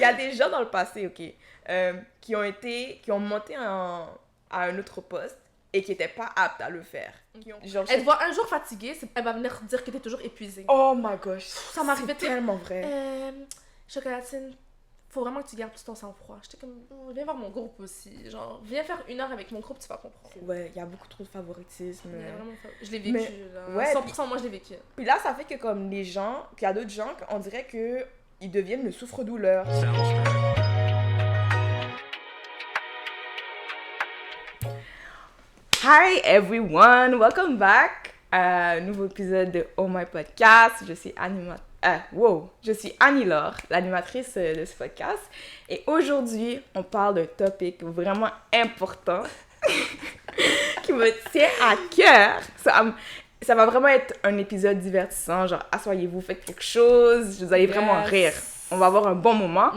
y a des gens dans le passé, OK, qui ont monté à un autre poste et qui n'étaient pas aptes à le faire. Genre, elle te voit un jour fatiguée, elle va venir dire que t'es toujours épuisée. Oh my gosh, ça m'arrivait tellement vrai. Chocolatine, faut vraiment que tu gardes tout ton sang-froid. J'étais comme, viens voir mon groupe aussi. Genre, viens faire 1 heure avec mon groupe, tu vas comprendre. Ouais, il y a beaucoup trop de favoritisme. Je l'ai vécu, là. Ouais, 100% moi, je l'ai vécu. Puis là, ça fait que comme les gens, qu'il y a d'autres gens, on dirait qu'ils deviennent le souffre-douleur. Hi everyone, welcome back à un nouveau épisode de Oh My Podcast. Je suis Annie-Laure, l'animatrice de ce podcast. Et aujourd'hui, on parle d'un topic vraiment important qui me tient à cœur. Ça va vraiment être un épisode divertissant, genre asseyez-vous, faites quelque chose, vous allez vraiment rire. On va avoir un bon moment.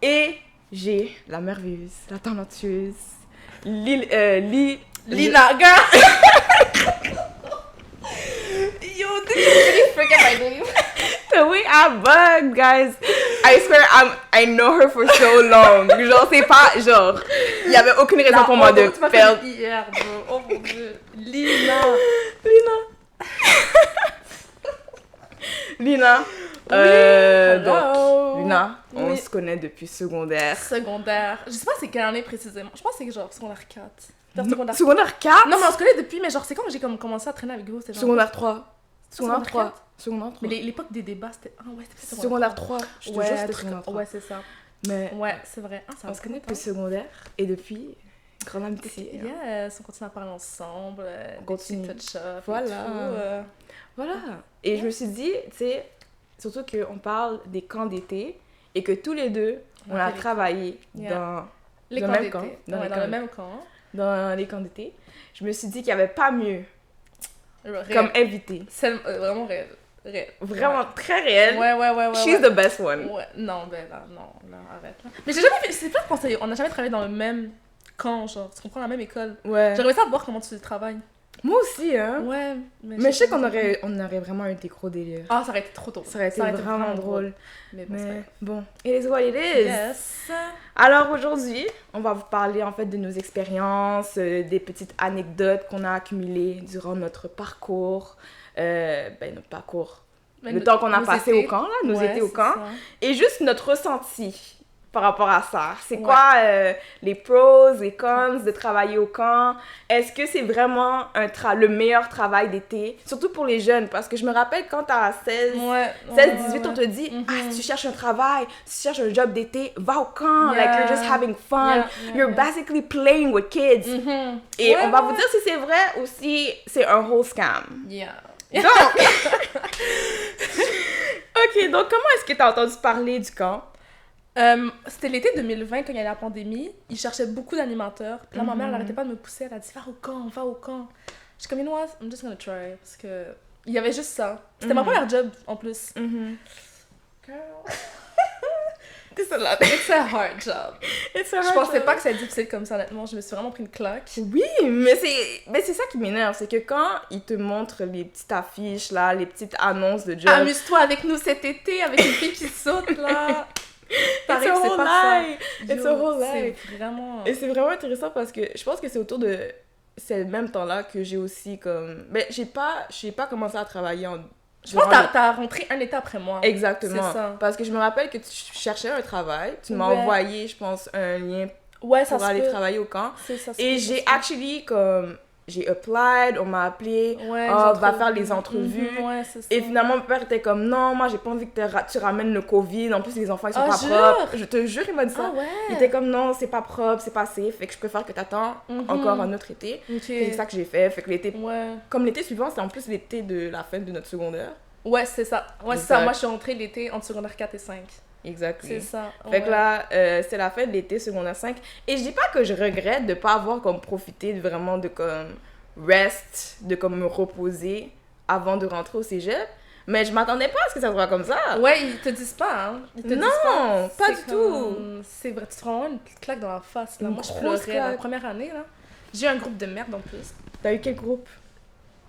Et j'ai la merveilleuse, la talentueuse, Lina, girl! Yo, did you really forget my name? The way I bug, guys. I swear, I know her for so long. Genre, c'est pas, genre, il y avait aucune raison pour moi de perdre. Hier, bro. Oh mon dieu. Lina. Lina. Oui, donc, Lina, on se connaît depuis secondaire. Je sais pas c'est quelle année précisément. Je pense que c'est genre secondaire 4. Secondaire 4? Non, mais on se connaît depuis, mais genre, c'est quand j'ai commencé à traîner avec vous? Secondaire 3. Secondaire 3. Mais l'époque des débats, c'était... Ah ouais, c'était secondaire 3. Je te jure, c'était secondaire 3. Ouais, c'est ça. Mais ouais, c'est vrai. on se connaît depuis secondaire et depuis... Grande amitié. Yes, on continue à parler ensemble. On continue. Touch-up. Voilà. Voilà. Et je me suis dit, tu sais, surtout qu'on parle des camps d'été et que tous les deux, on a travaillé dans le même camp. Dans le même camp. Dans les camps d'été. Je me suis dit qu'il n'y avait pas mieux comme invité. C'est vraiment réel. Vraiment très réel. Ouais. She's the best one. Ouais. Non, ben là, non, arrête. Là. Mais j'ai jamais fait... C'est pas qu'on on n'a jamais travaillé dans le même camp, genre. Tu comprends, la même école. Ouais. J'aurais aimé savoir comment tu travailles. Moi aussi, hein. Ouais. Mais je sais qu'on aurait vraiment eu des gros délires. Ah, ça aurait été trop drôle. Ça aurait été vraiment drôle. Mais bon, it is what it is. Yes. Alors aujourd'hui, on va vous parler en fait de nos expériences, des petites anecdotes qu'on a accumulées durant notre parcours. Notre parcours. Le temps qu'on a passé au camp, là, nos étés au camp. Et juste notre ressenti par rapport à ça. C'est quoi les pros, les cons de travailler au camp? Est-ce que c'est vraiment le meilleur travail d'été? Surtout pour les jeunes, parce que je me rappelle quand t'as 16, 18, on te dit si tu cherches un travail, si tu cherches un job d'été, va au camp. Like, you're just having fun. You're basically playing with kids. Et on va vous dire si c'est vrai ou si c'est un whole scam. Donc, ok, donc comment est-ce que t'as entendu parler du camp? C'était l'été 2020 quand il y a la pandémie. Ils cherchaient beaucoup d'animateurs. Puis là, ma mère, elle arrêtait pas de me pousser. Elle a dit, va au camp. Je suis comme, you know what, I'm just gonna try. Parce que il y avait juste ça. C'était ma première job, en plus. Girl. It's a hard job. Je pensais pas que c'était difficile comme ça, honnêtement. Je me suis vraiment pris une claque. Oui, mais c'est ça qui m'énerve. C'est que quand ils te montrent les petites affiches, là, les petites annonces de job... Amuse-toi avec nous cet été, avec une fille qui saute, là. It's a whole lie. It's a whole lie. C'est vraiment... Et c'est vraiment intéressant parce que je pense que c'est autour de ce même temps-là que j'ai aussi comme... Mais j'ai pas commencé à travailler en... Je pense que t'as rentré un été après moi. Exactement. C'est ça. Parce que je me rappelle que tu cherchais un travail. Tu m'as envoyé, je pense, un lien pour aller travailler au camp. C'est ça. Et j'ai j'ai applied, on m'a appelé, va faire les entrevues. C'est ça. Et finalement, mon père était comme, non, moi, j'ai pas envie que tu ramènes le COVID. En plus, les enfants, ils sont pas propres. Je te jure, il m'a dit ça. Il était comme, non, c'est pas propre, c'est pas safe. Fait que je préfère que t'attends encore un autre été. C'est ça que j'ai fait. Fait que l'été, comme l'été suivant, c'est en plus l'été de la fin de notre secondaire. Ouais, c'est ça. Ouais, c'est ça. Moi, je suis rentrée l'été entre secondaire 4 et 5. Exactement. C'est ça. Fait que là, c'est la fin de l'été secondaire 5. Et je dis pas que je regrette de pas avoir comme profité vraiment de comme rest, de comme me reposer avant de rentrer au cégep. Mais je m'attendais pas à ce que ça soit comme ça. Ouais, ils te disent pas, hein. Non, pas du tout. C'est vrai, tu te prends vraiment une petite claque dans la face, là. Moi, je grosse pleurais claque. la première année, là. J'ai eu un groupe de merde en plus. T'as eu quel groupe?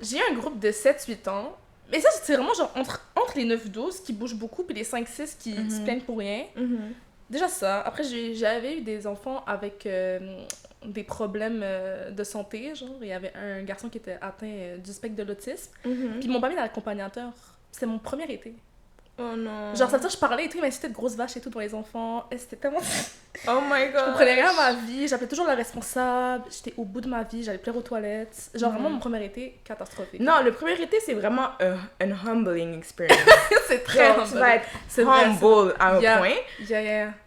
J'ai eu un groupe de 7-8 ans. Mais ça, c'est vraiment genre entre les 9-12 qui bougent beaucoup, puis les 5-6 qui se plaignent pour rien. Déjà ça. Après, j'avais eu des enfants avec des problèmes de santé, genre. Il y avait un garçon qui était atteint du spectre de l'autisme. Puis ils m'ont pas mis d'accompagnateur. C'était mon premier été. Oh non. Genre, ça veut dire, je parlais et tout, mais c'était de grosses vaches et tout devant les enfants. Et c'était tellement... Oh my god. Je comprenais rien à ma vie, j'appelais toujours le responsable, j'étais au bout de ma vie, j'allais pleurer aux toilettes. Genre, vraiment, mon premier été, catastrophique. Non, le premier été, c'est vraiment un humbling experience. C'est très Genre, tu vas être humble à un point.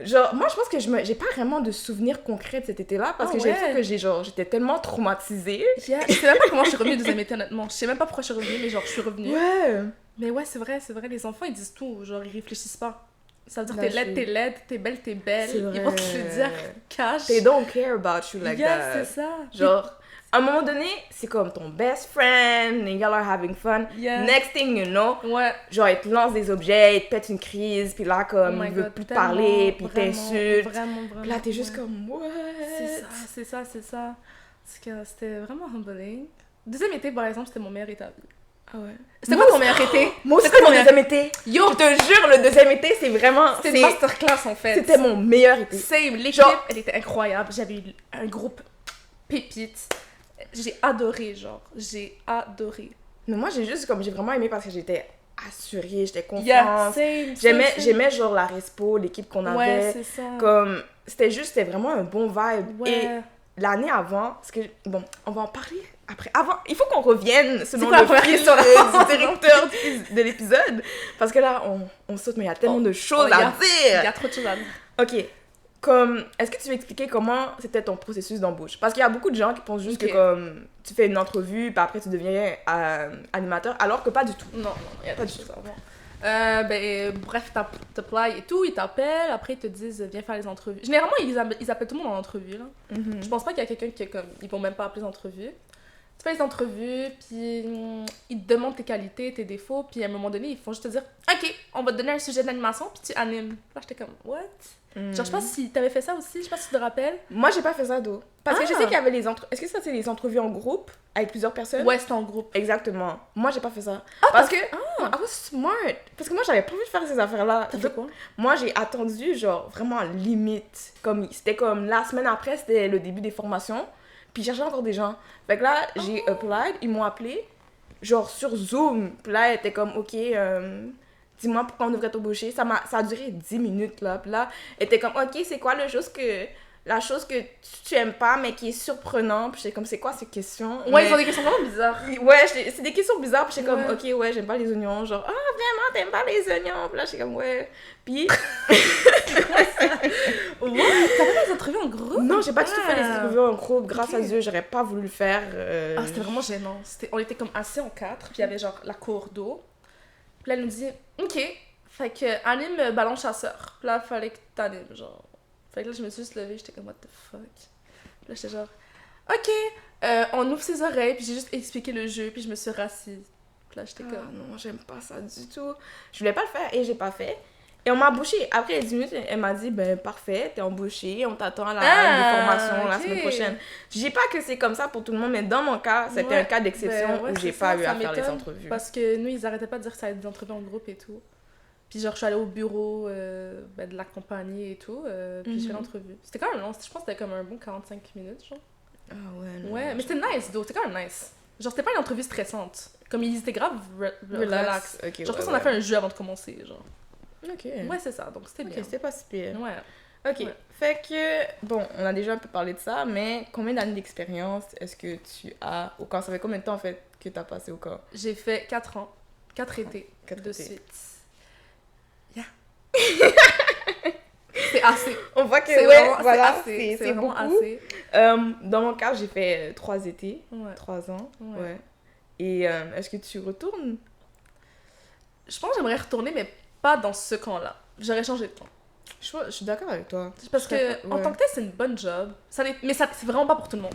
Genre, moi, je pense que j'ai pas vraiment de souvenirs concrets de cet été-là parce que j'ai l'impression que j'étais tellement traumatisée. Je sais même pas comment je suis revenue deuxième été, honnêtement. Je sais même pas pourquoi je suis revenue, mais genre, je suis revenue. Ouais. Mais ouais, c'est vrai, les enfants, ils disent tout, genre, ils réfléchissent pas. Ça veut dire t'es laide, t'es belle, ils vont te le dire cash. They don't care about you like that. C'est ça. Genre, à un moment donné, c'est comme ton best friend, and y'all are having fun. Next thing you know, genre, il te lance des objets, il te pète une crise, puis là, comme, il veut plus te parler, puis il t'insulte. Puis là, t'es juste comme, what? C'est ça. C'était vraiment humbling. Deuxième été, par exemple, c'était mon meilleur été à vie. Ah ouais. C'était quoi ton meilleur été? Moi aussi, c'était mon deuxième été. Yo! Je te jure, le deuxième été, c'est vraiment... C'était une masterclass, en fait. C'était mon meilleur été. Same. L'équipe, elle était incroyable. J'avais eu un groupe pépite. J'ai adoré, genre. J'ai adoré. Mais moi, j'ai vraiment aimé parce que j'étais assurée, j'étais confiante. J'aimais, genre, la respo, l'équipe qu'on avait. Ouais, c'est ça. Comme... C'était vraiment un bon vibe. Ouais. Et l'année avant, parce que... Bon, on va en parler après. Avant, il faut qu'on revienne selon le prix sur du directeur de l'épisode. Parce que là, on saute, mais il y a tellement de choses à dire. Il y a trop de choses à dire. Ok. Comme, est-ce que tu veux expliquer comment c'était ton processus d'embauche? Parce qu'il y a beaucoup de gens qui pensent juste que comme tu fais une entrevue, puis après tu deviens animateur, alors que pas du tout. Non, il y a pas du tout ça. Bref, t'applies et tout, ils t'appellent, après ils te disent viens faire les entrevues. Généralement, ils appellent tout le monde en entrevue, là. Je pense pas qu'il y a quelqu'un qui est comme, ils vont même pas appeler les entrevues. Tu fais les entrevues, puis ils te demandent tes qualités, tes défauts, puis à un moment donné, ils font juste te dire ok, on va te donner un sujet d'animation, puis tu animes. Là, j'étais comme what? Genre, je sais pas si t'avais fait ça aussi, je sais pas si tu te rappelles. Moi, j'ai pas fait ça, d'eau. Parce que je sais qu'il y avait les entrevues. Est-ce que ça, c'est les entrevues en groupe avec plusieurs personnes? Ouais, c'était en groupe. Exactement. Moi, j'ai pas fait ça. Parce que. I was smart. Parce que moi, j'avais pas envie de faire ces affaires-là. T'as fait quoi? Moi, j'ai attendu, genre, vraiment limite. C'était comme la semaine après, c'était le début des formations. Puis, je cherchais encore des gens. Fait que là, j'ai applied, ils m'ont appelé, genre sur Zoom. Puis là, elle était comme, ok, dis-moi pourquoi on devrait t'embaucher. Ça a duré 10 minutes, là. Puis là, elle était comme, ok, c'est quoi la chose que tu aimes pas, mais qui est surprenant? Puis j'étais comme, c'est quoi ces questions? Ouais, ils ont des questions vraiment bizarres. Ouais, c'est des questions bizarres. Puis j'étais comme, ok, ouais, j'aime pas les oignons. Genre, vraiment, t'aimes pas les oignons? Puis là, j'étais comme, ouais. Puis... Ouais, t'as fait des entrevues en groupe? Non, j'ai pas du tout fait des entrevues en groupe. Grâce à Dieu, j'aurais pas voulu le faire. C'était vraiment gênant. On était comme assis en 4, puis il y avait genre la cour d'eau. Puis là, elle nous dit, ok, fait que anime ballon chasseur. Puis là, fallait que t'animes, genre. Fait que là, je me suis juste levée, j'étais comme, what the fuck? Puis là, j'étais genre, ok, on ouvre ses oreilles, puis j'ai juste expliqué le jeu, puis je me suis rassise. Puis là, j'étais comme, non, j'aime pas ça du tout. Je voulais pas le faire et j'ai pas fait. Et on m'a embauchée. Après 10 minutes, elle m'a dit, ben parfait, t'es embauchée, on t'attend à la formation la semaine prochaine. Je dis pas que c'est comme ça pour tout le monde, mais dans mon cas, c'était un cas d'exception où j'ai pas eu à faire les entrevues. Parce que nous, ils arrêtaient pas de dire que ça allait être des entrevues en groupe et tout. Puis genre, je suis allée au bureau de la compagnie et tout, puis j'ai fait l'entrevue. C'était quand même long, je pense que c'était comme un bon 45 minutes, genre. Ah ouais, non. Ouais, mais c'était nice, c'était quand même nice. Genre, c'était pas une entrevue stressante. Comme, ils étaient grave relax. Okay, genre, on a fait un jeu avant de commencer, genre. Ok. Ouais, c'est ça, donc c'était bien. Ok, c'était pas si pire. Ouais. Ok, fait que, bon, on a déjà un peu parlé de ça, mais combien d'années d'expérience est-ce que tu as au camp? Ça fait combien de temps, en fait, que tu as passé au camp? J'ai fait 4 ans. 4 étés. 4 de étés. suite. Yeah. C'est assez. On voit que, c'est vraiment beaucoup. assez. Dans mon cas, j'ai fait 3 étés, 3 ans, ouais. Et est-ce que tu retournes? Je pense que j'aimerais retourner, mais pas dans ce camp-là. J'aurais changé de camp. Je suis d'accord avec toi. Parce que en tant que tel, c'est une bonne job. Mais c'est vraiment pas pour tout le monde.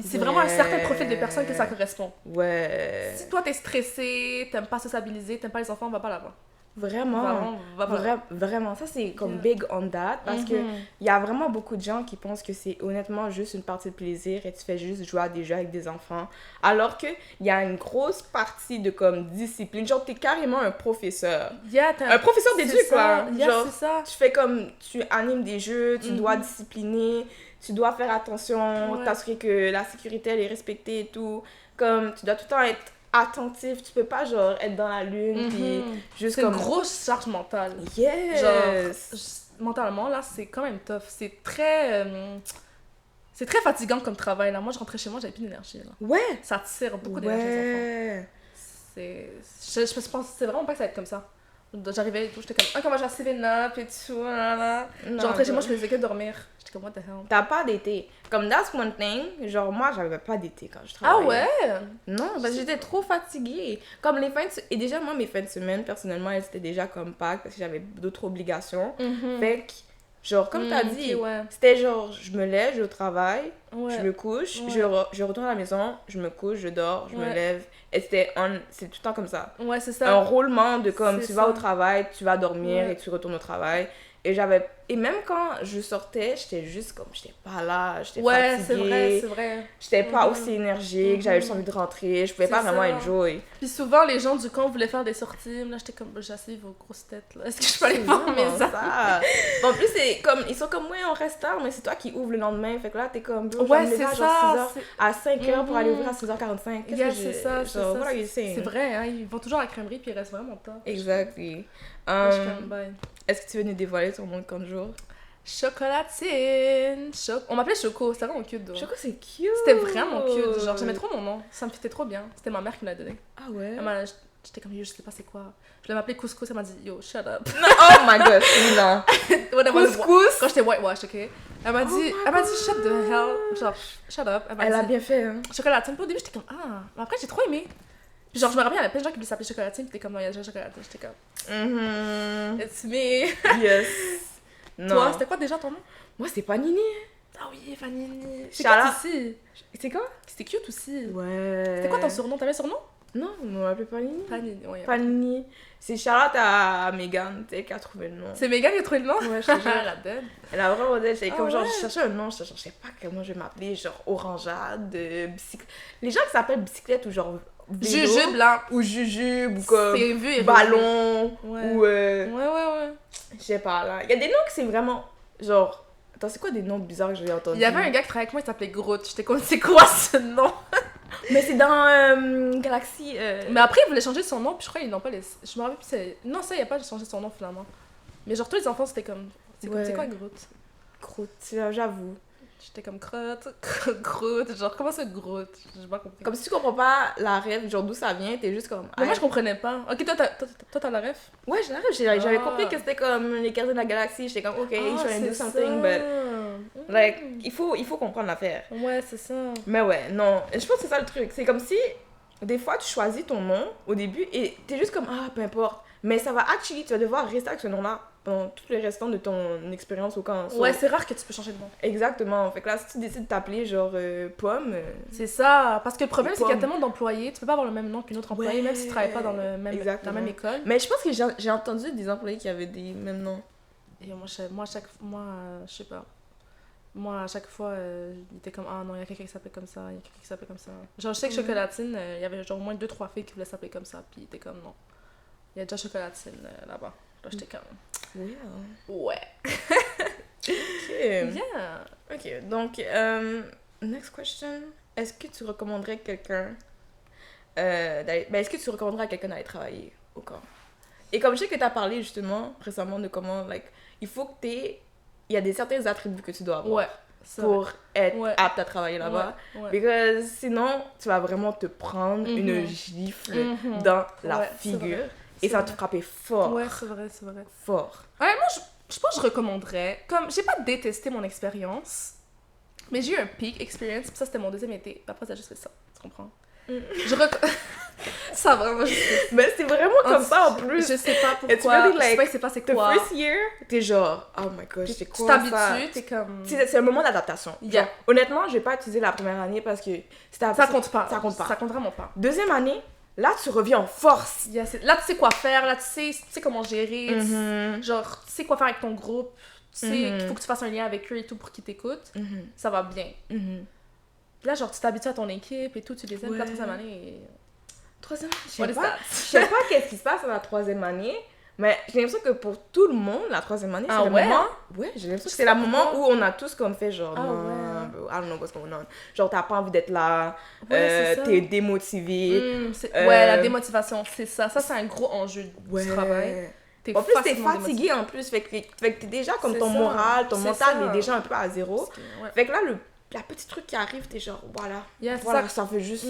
C'est vraiment un certain profil de personnes que ça correspond. Ouais. Si toi, t'es stressé, t'aimes pas sociabiliser, t'aimes pas les enfants, va pas là-bas. Vraiment. Vraiment. Ça, c'est comme big on that. Parce que il y a vraiment beaucoup de gens qui pensent que c'est honnêtement juste une partie de plaisir et tu fais juste jouer à des jeux avec des enfants. Alors qu'il y a une grosse partie de comme discipline. Genre, t'es carrément un professeur. Un professeur d'éduc, quoi. Genre, c'est ça. tu fais comme, tu animes des jeux, tu dois discipliner, tu dois faire attention, t'assurer que la sécurité, elle est respectée et tout. Comme, tu dois tout le temps être attentif, tu peux pas genre être dans la lune puis juste c'est comme une grosse charge mentale. Yes. Genre mentalement là, c'est quand même tough, c'est très fatigant comme travail là. Moi je rentrais chez moi, j'avais plus d'énergie là. Ouais, ça tire beaucoup d'énergie aux enfants. Je pense c'est vraiment pas que ça va être comme ça. J'arrivais et tout, j'étais comme comment j'ai assez up et tout là. Je rentrais chez moi, je faisais que dormir. J'étais comme what the hell. T'as pas d'été. Comme that's one thing, genre moi j'avais pas d'été quand je travaillais. Ah ouais? Non, parce que j'étais trop fatiguée. Comme les fins de et déjà moi mes fins de semaine personnellement, elles étaient déjà comme Pâques parce que j'avais d'autres obligations. Fait que genre comme t'as dit, c'était genre je me lève, je vais au travail, je me couche, je retourne à la maison, je me couche, je dors, je me lève. Et c'est tout le temps comme ça. Ouais, c'est ça. Un roulement de comme tu vas au travail, tu vas dormir et tu retournes au travail. Et même quand je sortais, j'étais juste comme, j'étais pas là, j'étais fatiguée. C'est vrai. J'étais pas aussi énergique, j'avais juste envie de rentrer, je pouvais pas vraiment enjoy. Puis souvent, les gens du camp voulaient faire des sorties, là, j'étais comme, j'ai assez vos grosses têtes, là. Est-ce que je peux aller voir mes amis? Bon, en plus, c'est comme, ils sont comme, ouais, on reste tard, mais c'est toi qui ouvre le lendemain. Fait que là, t'es comme, ouais, c'est ça. Genre 6h à 5h pour aller ouvrir à 6h45. C'est ça. C'est vrai, hein, ils vont toujours à la crèmerie, puis ils restent vraiment tard. Exactly. Est-ce que tu veux nous dévoiler ton nom de camp de jour? Chocolatine! On m'appelait Choco, c'était vraiment cute. Choco, c'est cute! C'était vraiment cute, genre j'aimais trop mon nom, ça me fitait trop bien. C'était ma mère qui me l'a donné. Ah ouais? J'étais comme, yo, je sais pas c'est quoi. Je voulais m'appeler Couscous, elle m'a dit, yo, shut up. Oh my god, non! Couscous? Quand j'étais whitewash, ok? Elle m'a dit, shut the hell, genre, shut up. Elle a bien fait, hein? Chocolatine, puis au début j'étais comme, mais après j'ai trop aimé. Puis genre, je me rappelle, il y avait plein de gens qui voulaient s'appeler Chocolatine, puis t'es comme, non, il y a déjà Chocolatine. J'étais comme, it's me. Yes. Non. Toi, c'était quoi déjà ton nom? Moi, c'est Panini. Ah oui, Panini. C'est cute aussi. C'est quoi? C'était cute aussi. Ouais. C'était quoi ton surnom? T'avais un surnom? Non, on m'appelait Panini. Panini, ouais. Panini. C'est Charlotte à Megan, tu sais, qui a trouvé le nom. C'est Megan qui a trouvé le nom? Ouais, je te jure. La dead. Elle a vraiment dit, j'étais comme genre, je cherchais un nom, je sais pas comment je vais m'appeler, genre Orangeade, bicyclette. Les gens qui s'appellent bicyclette ou genre vélo, Jujube là. Ou Jujube, ou comme vu ballon, ouais. ou ouais. Je sais pas, là. Il y a des noms qui c'est vraiment, genre... Attends, c'est quoi des noms bizarres que j'ai entendus? Il y avait un gars qui travaillait avec moi, il s'appelait Groot. J'étais comme, c'est quoi ce nom? Mais c'est dans Galaxy... Mais après, il voulait changer son nom, puis je crois qu'ils n'ont pas laissé... Je me rappelle plus, non, ça, il n'y a pas changé son nom, finalement. Mais genre, tous les enfants, c'était comme... C'est quoi Groot? Groot, j'avoue. J'étais comme Groot, genre comment ça Groot? J'ai pas compris. Comme si tu comprends pas la rêve, genre d'où ça vient, t'es juste comme... Mais moi je comprenais pas. Ok, toi t'as la rêve? Ouais, j'ai la rêve, j'avais compris que c'était comme les gardiens de la galaxie, j'étais comme ok, je trying to do something, but... Like, il faut comprendre l'affaire. Ouais, c'est ça. Mais ouais, non, je pense que c'est ça le truc, c'est comme si, des fois tu choisis ton nom au début et t'es juste comme peu importe, mais ça va actually, tu vas devoir rester avec ce nom-là pendant tout le restant de ton expérience au camp. Ouais, c'est rare que tu peux changer de nom. Exactement. Fait que là, si tu décides de t'appeler genre Pomme... C'est ça. Parce que le problème, c'est qu'il y a tellement d'employés. Tu peux pas avoir le même nom qu'une autre employée, même si tu travailles pas dans la même école. Mais je pense que j'ai entendu des employés qui avaient des mêmes noms. Et moi, je sais pas. Moi, à chaque fois, il était comme, non, il y a quelqu'un qui s'appelait comme ça, il y a quelqu'un qui s'appelait comme ça. Genre, je sais que Chocolatine, il y avait genre au moins 2-3 filles qui voulaient s'appeler comme ça, puis il était comme, non. Il y a déjà Chocolatine là-bas. Là, j'étais comme... Ouais. Ok. Yeah. Ok, donc, next question. Est-ce que tu recommanderais quelqu'un est-ce que tu recommanderais à quelqu'un d'aller travailler au camp? Et comme je sais que tu as parlé justement récemment de comment, like, il faut que il y a des certains attributs que tu dois avoir pour être apte à travailler là-bas. Parce que sinon, tu vas vraiment te prendre une gifle dans la figure. Et ça va te frapper fort. Ouais, c'est vrai. Fort. Ouais, moi, je pense que je recommanderais. Comme, j'ai pas détesté mon expérience, mais j'ai eu un peak experience, puis ça, c'était mon deuxième été. Puis après, ça a juste fait ça. Tu comprends? Ça, vraiment, je sais. Mais c'est vraiment comme ça, en plus. Je sais pas pourquoi. Really, like, je sais pas, il s'est passé quoi. The first year, t'es genre, oh my god, c'est quoi ça? Tu t'habitues, t'es comme... C'est un moment d'adaptation. Yeah. Honnêtement, je vais pas utiliser la première année parce que... Ça compte pas. Ça compte pas. Ça compte vraiment pas. Deuxième année, là, tu reviens en force. Là, tu sais quoi faire, là, tu sais comment gérer, genre, tu sais quoi faire avec ton groupe, tu sais qu'il faut que tu fasses un lien avec eux et tout pour qu'ils t'écoutent, ça va bien. Là, genre, tu t'habitues à ton équipe et tout, tu les aimes, la troisième année... Troisième année, je sais pas qu'est-ce qui se passe à la troisième année, mais j'ai l'impression que pour tout le monde, la troisième année, c'est le moment... Ouais, j'ai l'impression que c'est le moment où on a tous comme fait genre, non, I don't know what's going on. Genre, t'as pas envie d'être là, t'es démotivé. Ouais, la démotivation, c'est ça. Ça, c'est un gros enjeu du travail. En plus, t'es fatigué en plus, fait que t'es déjà comme ton moral, ton mental est déjà un peu à zéro. Fait que là, la petite truc qui arrive, t'es genre, voilà, ça fait juste,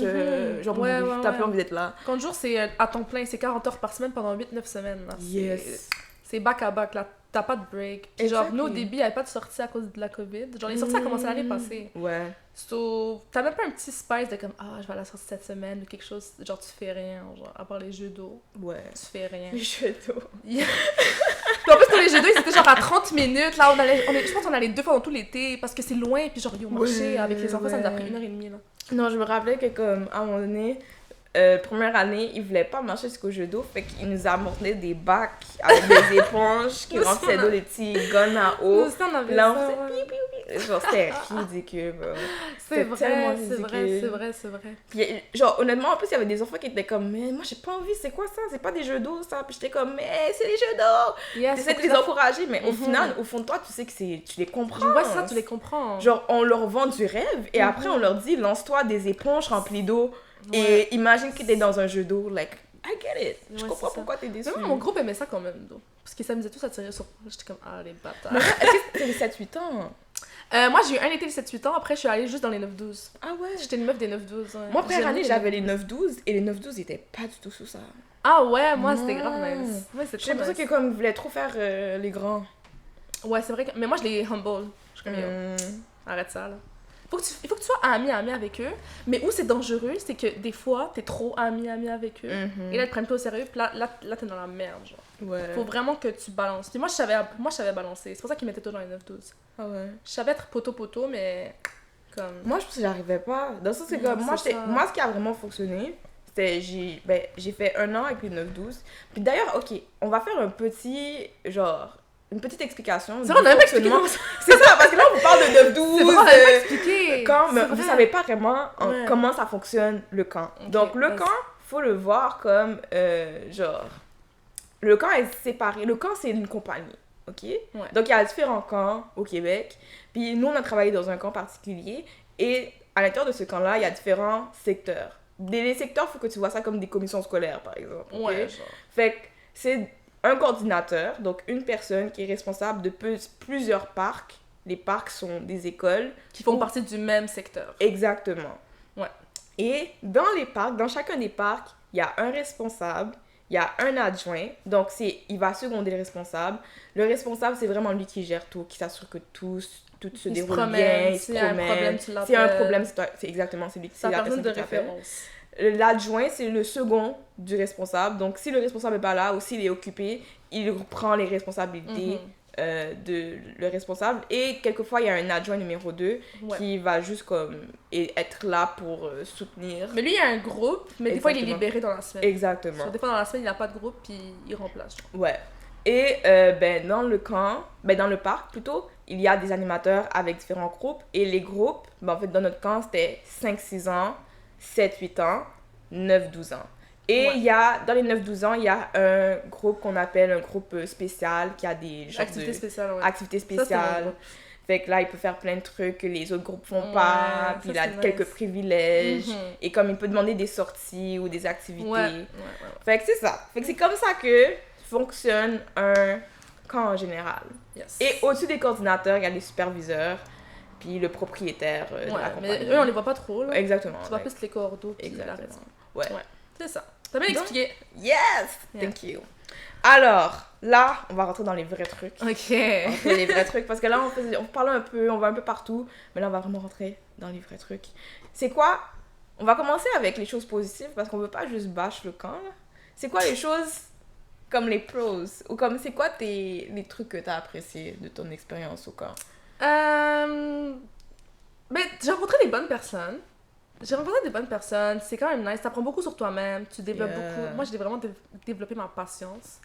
genre, t'as plus envie d'être là. Quand le jour, c'est à temps plein, c'est 40 heures par semaine pendant 8-9 semaines. Là. C'est back à back, là. T'as pas de break. Puis genre, nous, au début, il n'y avait pas de sortie à cause de la COVID. Genre, les sorties, ça a commencé l'année passée. Ouais. So, t'as même pas un petit spice de comme, je vais à la sortie cette semaine ou quelque chose. Genre, tu fais rien, genre, à part les jeux d'eau. Ouais. Tu fais rien. Les jeux d'eau. Puis en plus, pour les jeux d'eau, c'était genre à 30 minutes. Là, je pense qu'on allait 2 fois dans tout l'été parce que c'est loin. Puis genre, au marché, avec les enfants, ça nous a pris 1h30, là. Non, je me rappelais que, comme, à un moment donné, première année, il voulait pas marcher jusqu'au jeu d'eau, fait qu'il nous a montré des bacs avec des éponges qui remplissaient d'eau, des petits guns à eau. Là, on faisait pi. Genre, c'était ridicule, bro. C'est vrai. Puis, genre, honnêtement, en plus, il y avait des enfants qui étaient comme, mais moi, j'ai pas envie, c'est quoi ça? C'est pas des jeux d'eau, ça? Puis j'étais comme, mais c'est les jeux d'eau! T'essaies de les encourager, mais au final, au fond de toi, tu sais que tu les comprends. Ouais, ça, tu les comprends. Genre, on leur vend du rêve, et après, on leur dit, lance-toi des éponges remplies d'eau. Et imagine que t'es dans un jeu d'eau, like, I get it. Je comprends pourquoi t'es déçue. Mais mon groupe aimait ça quand même, d'eau. Parce qu'ils s'amusaient tous à tirer sur moi. J'étais comme, les bâtards. Mais est-ce que c'était les 7-8 ans? Moi, j'ai eu un été les 7-8 ans. Après, je suis allée juste dans les 9-12. Ah ouais? J'étais une meuf des 9-12. Ouais. Moi, première année, j'avais les 9-12. Et les 9-12, ils étaient pas du tout sous ça. Ah ouais? Moi, c'était grave nice. J'ai l'impression que comme ils voulaient trop faire les grands. Ouais, c'est vrai que... Mais moi, je les humble. Je suis comme, arrête ça, là. Il faut que tu sois ami avec eux, mais où c'est dangereux, c'est que des fois, t'es trop ami avec eux, et là, ils te prennent pas au sérieux, puis là t'es dans la merde, genre. Ouais. Faut vraiment que tu balances. Puis moi, je savais balancer, c'est pour ça qu'ils mettaient tout dans les 9-12. Ah ouais. Je savais être poteau, mais comme... Moi, je pense que j'arrivais pas. Dans le sens, c'est comme, moi, ce qui a vraiment fonctionné, c'était, j'ai fait 1 an avec les 9-12. Puis d'ailleurs, ok, on va faire un petit, genre... Une petite explication. C'est vrai, on n'a même pas expliqué. C'est ça, parce que là, on vous parle de 9-12. C'est vrai, on n'a pas expliqué. Mais vous savez pas vraiment comment ça fonctionne, le camp. Okay, donc, le camp, faut le voir comme, genre... Le camp est séparé. Le camp, c'est une compagnie, ok? Ouais. Donc, il y a différents camps au Québec. Puis, nous, on a travaillé dans un camp particulier. Et à l'intérieur de ce camp-là, il y a différents secteurs. Les secteurs, il faut que tu vois ça comme des commissions scolaires, par exemple. Okay? Ouais, genre. Fait que c'est... un coordinateur, donc une personne qui est responsable de plusieurs parcs. Les parcs sont des écoles. Qui font partie du même secteur. Exactement. Ouais. Et dans les parcs, dans chacun des parcs, il y a un responsable, il y a un adjoint. Donc, il va seconder le responsable. Le responsable, c'est vraiment lui qui gère tout, qui s'assure que tout se déroule bien. Il se promène. S'il y a un problème, c'est exactement celui qui c'est la personne de référence. L'adjoint, c'est le second du responsable. Donc, si le responsable n'est pas là ou s'il est occupé, il reprend les responsabilités de le responsable. Et quelquefois, il y a un adjoint numéro 2 qui va juste comme être là pour soutenir. Mais lui, il y a un groupe, mais des fois, il est libéré dans la semaine. Exactement. Des fois, dans la semaine, il n'a pas de groupe, puis il remplace. Ouais. Et dans le parc plutôt, il y a des animateurs avec différents groupes. Et les groupes, en fait, dans notre camp, c'était 5-6 ans, 7-8 ans, 9-12 ans. Et il y a, dans les 9-12 ans, il y a un groupe qu'on appelle un groupe spécial qui a des genres activités spéciales, ouais. Activités spéciales. Ça, fait que là, il peut faire plein de trucs que les autres groupes font pas. Puis il a quelques privilèges. Et comme il peut demander des sorties ou des activités. Fait que c'est ça. Fait que c'est comme ça que fonctionne un camp en général. Yes. Et au-dessus des coordinateurs, il y a les superviseurs. Puis le propriétaire de la compagnie. Mais eux, on les voit pas trop, là. Exactement. Tu vois plus les cordeaux. Exactement. Ouais. C'est ça. T'as bien expliqué. Yes! Thank you. Alors, là, on va rentrer dans les vrais trucs. Ok. On va les vrais trucs. Parce que là, on parle un peu, on va un peu partout. Mais là, on va vraiment rentrer dans les vrais trucs. C'est quoi? On va commencer avec les choses positives parce qu'on veut pas juste bâcher le camp, là. C'est quoi les choses comme les pros? Ou comme, c'est quoi les trucs que t'as appréciés de ton expérience au camp? Ben, j'ai rencontré des bonnes personnes. J'ai rencontré des bonnes personnes, c'est quand même nice, t'apprends beaucoup sur toi-même, tu développes beaucoup. Moi, j'ai vraiment développé ma patience.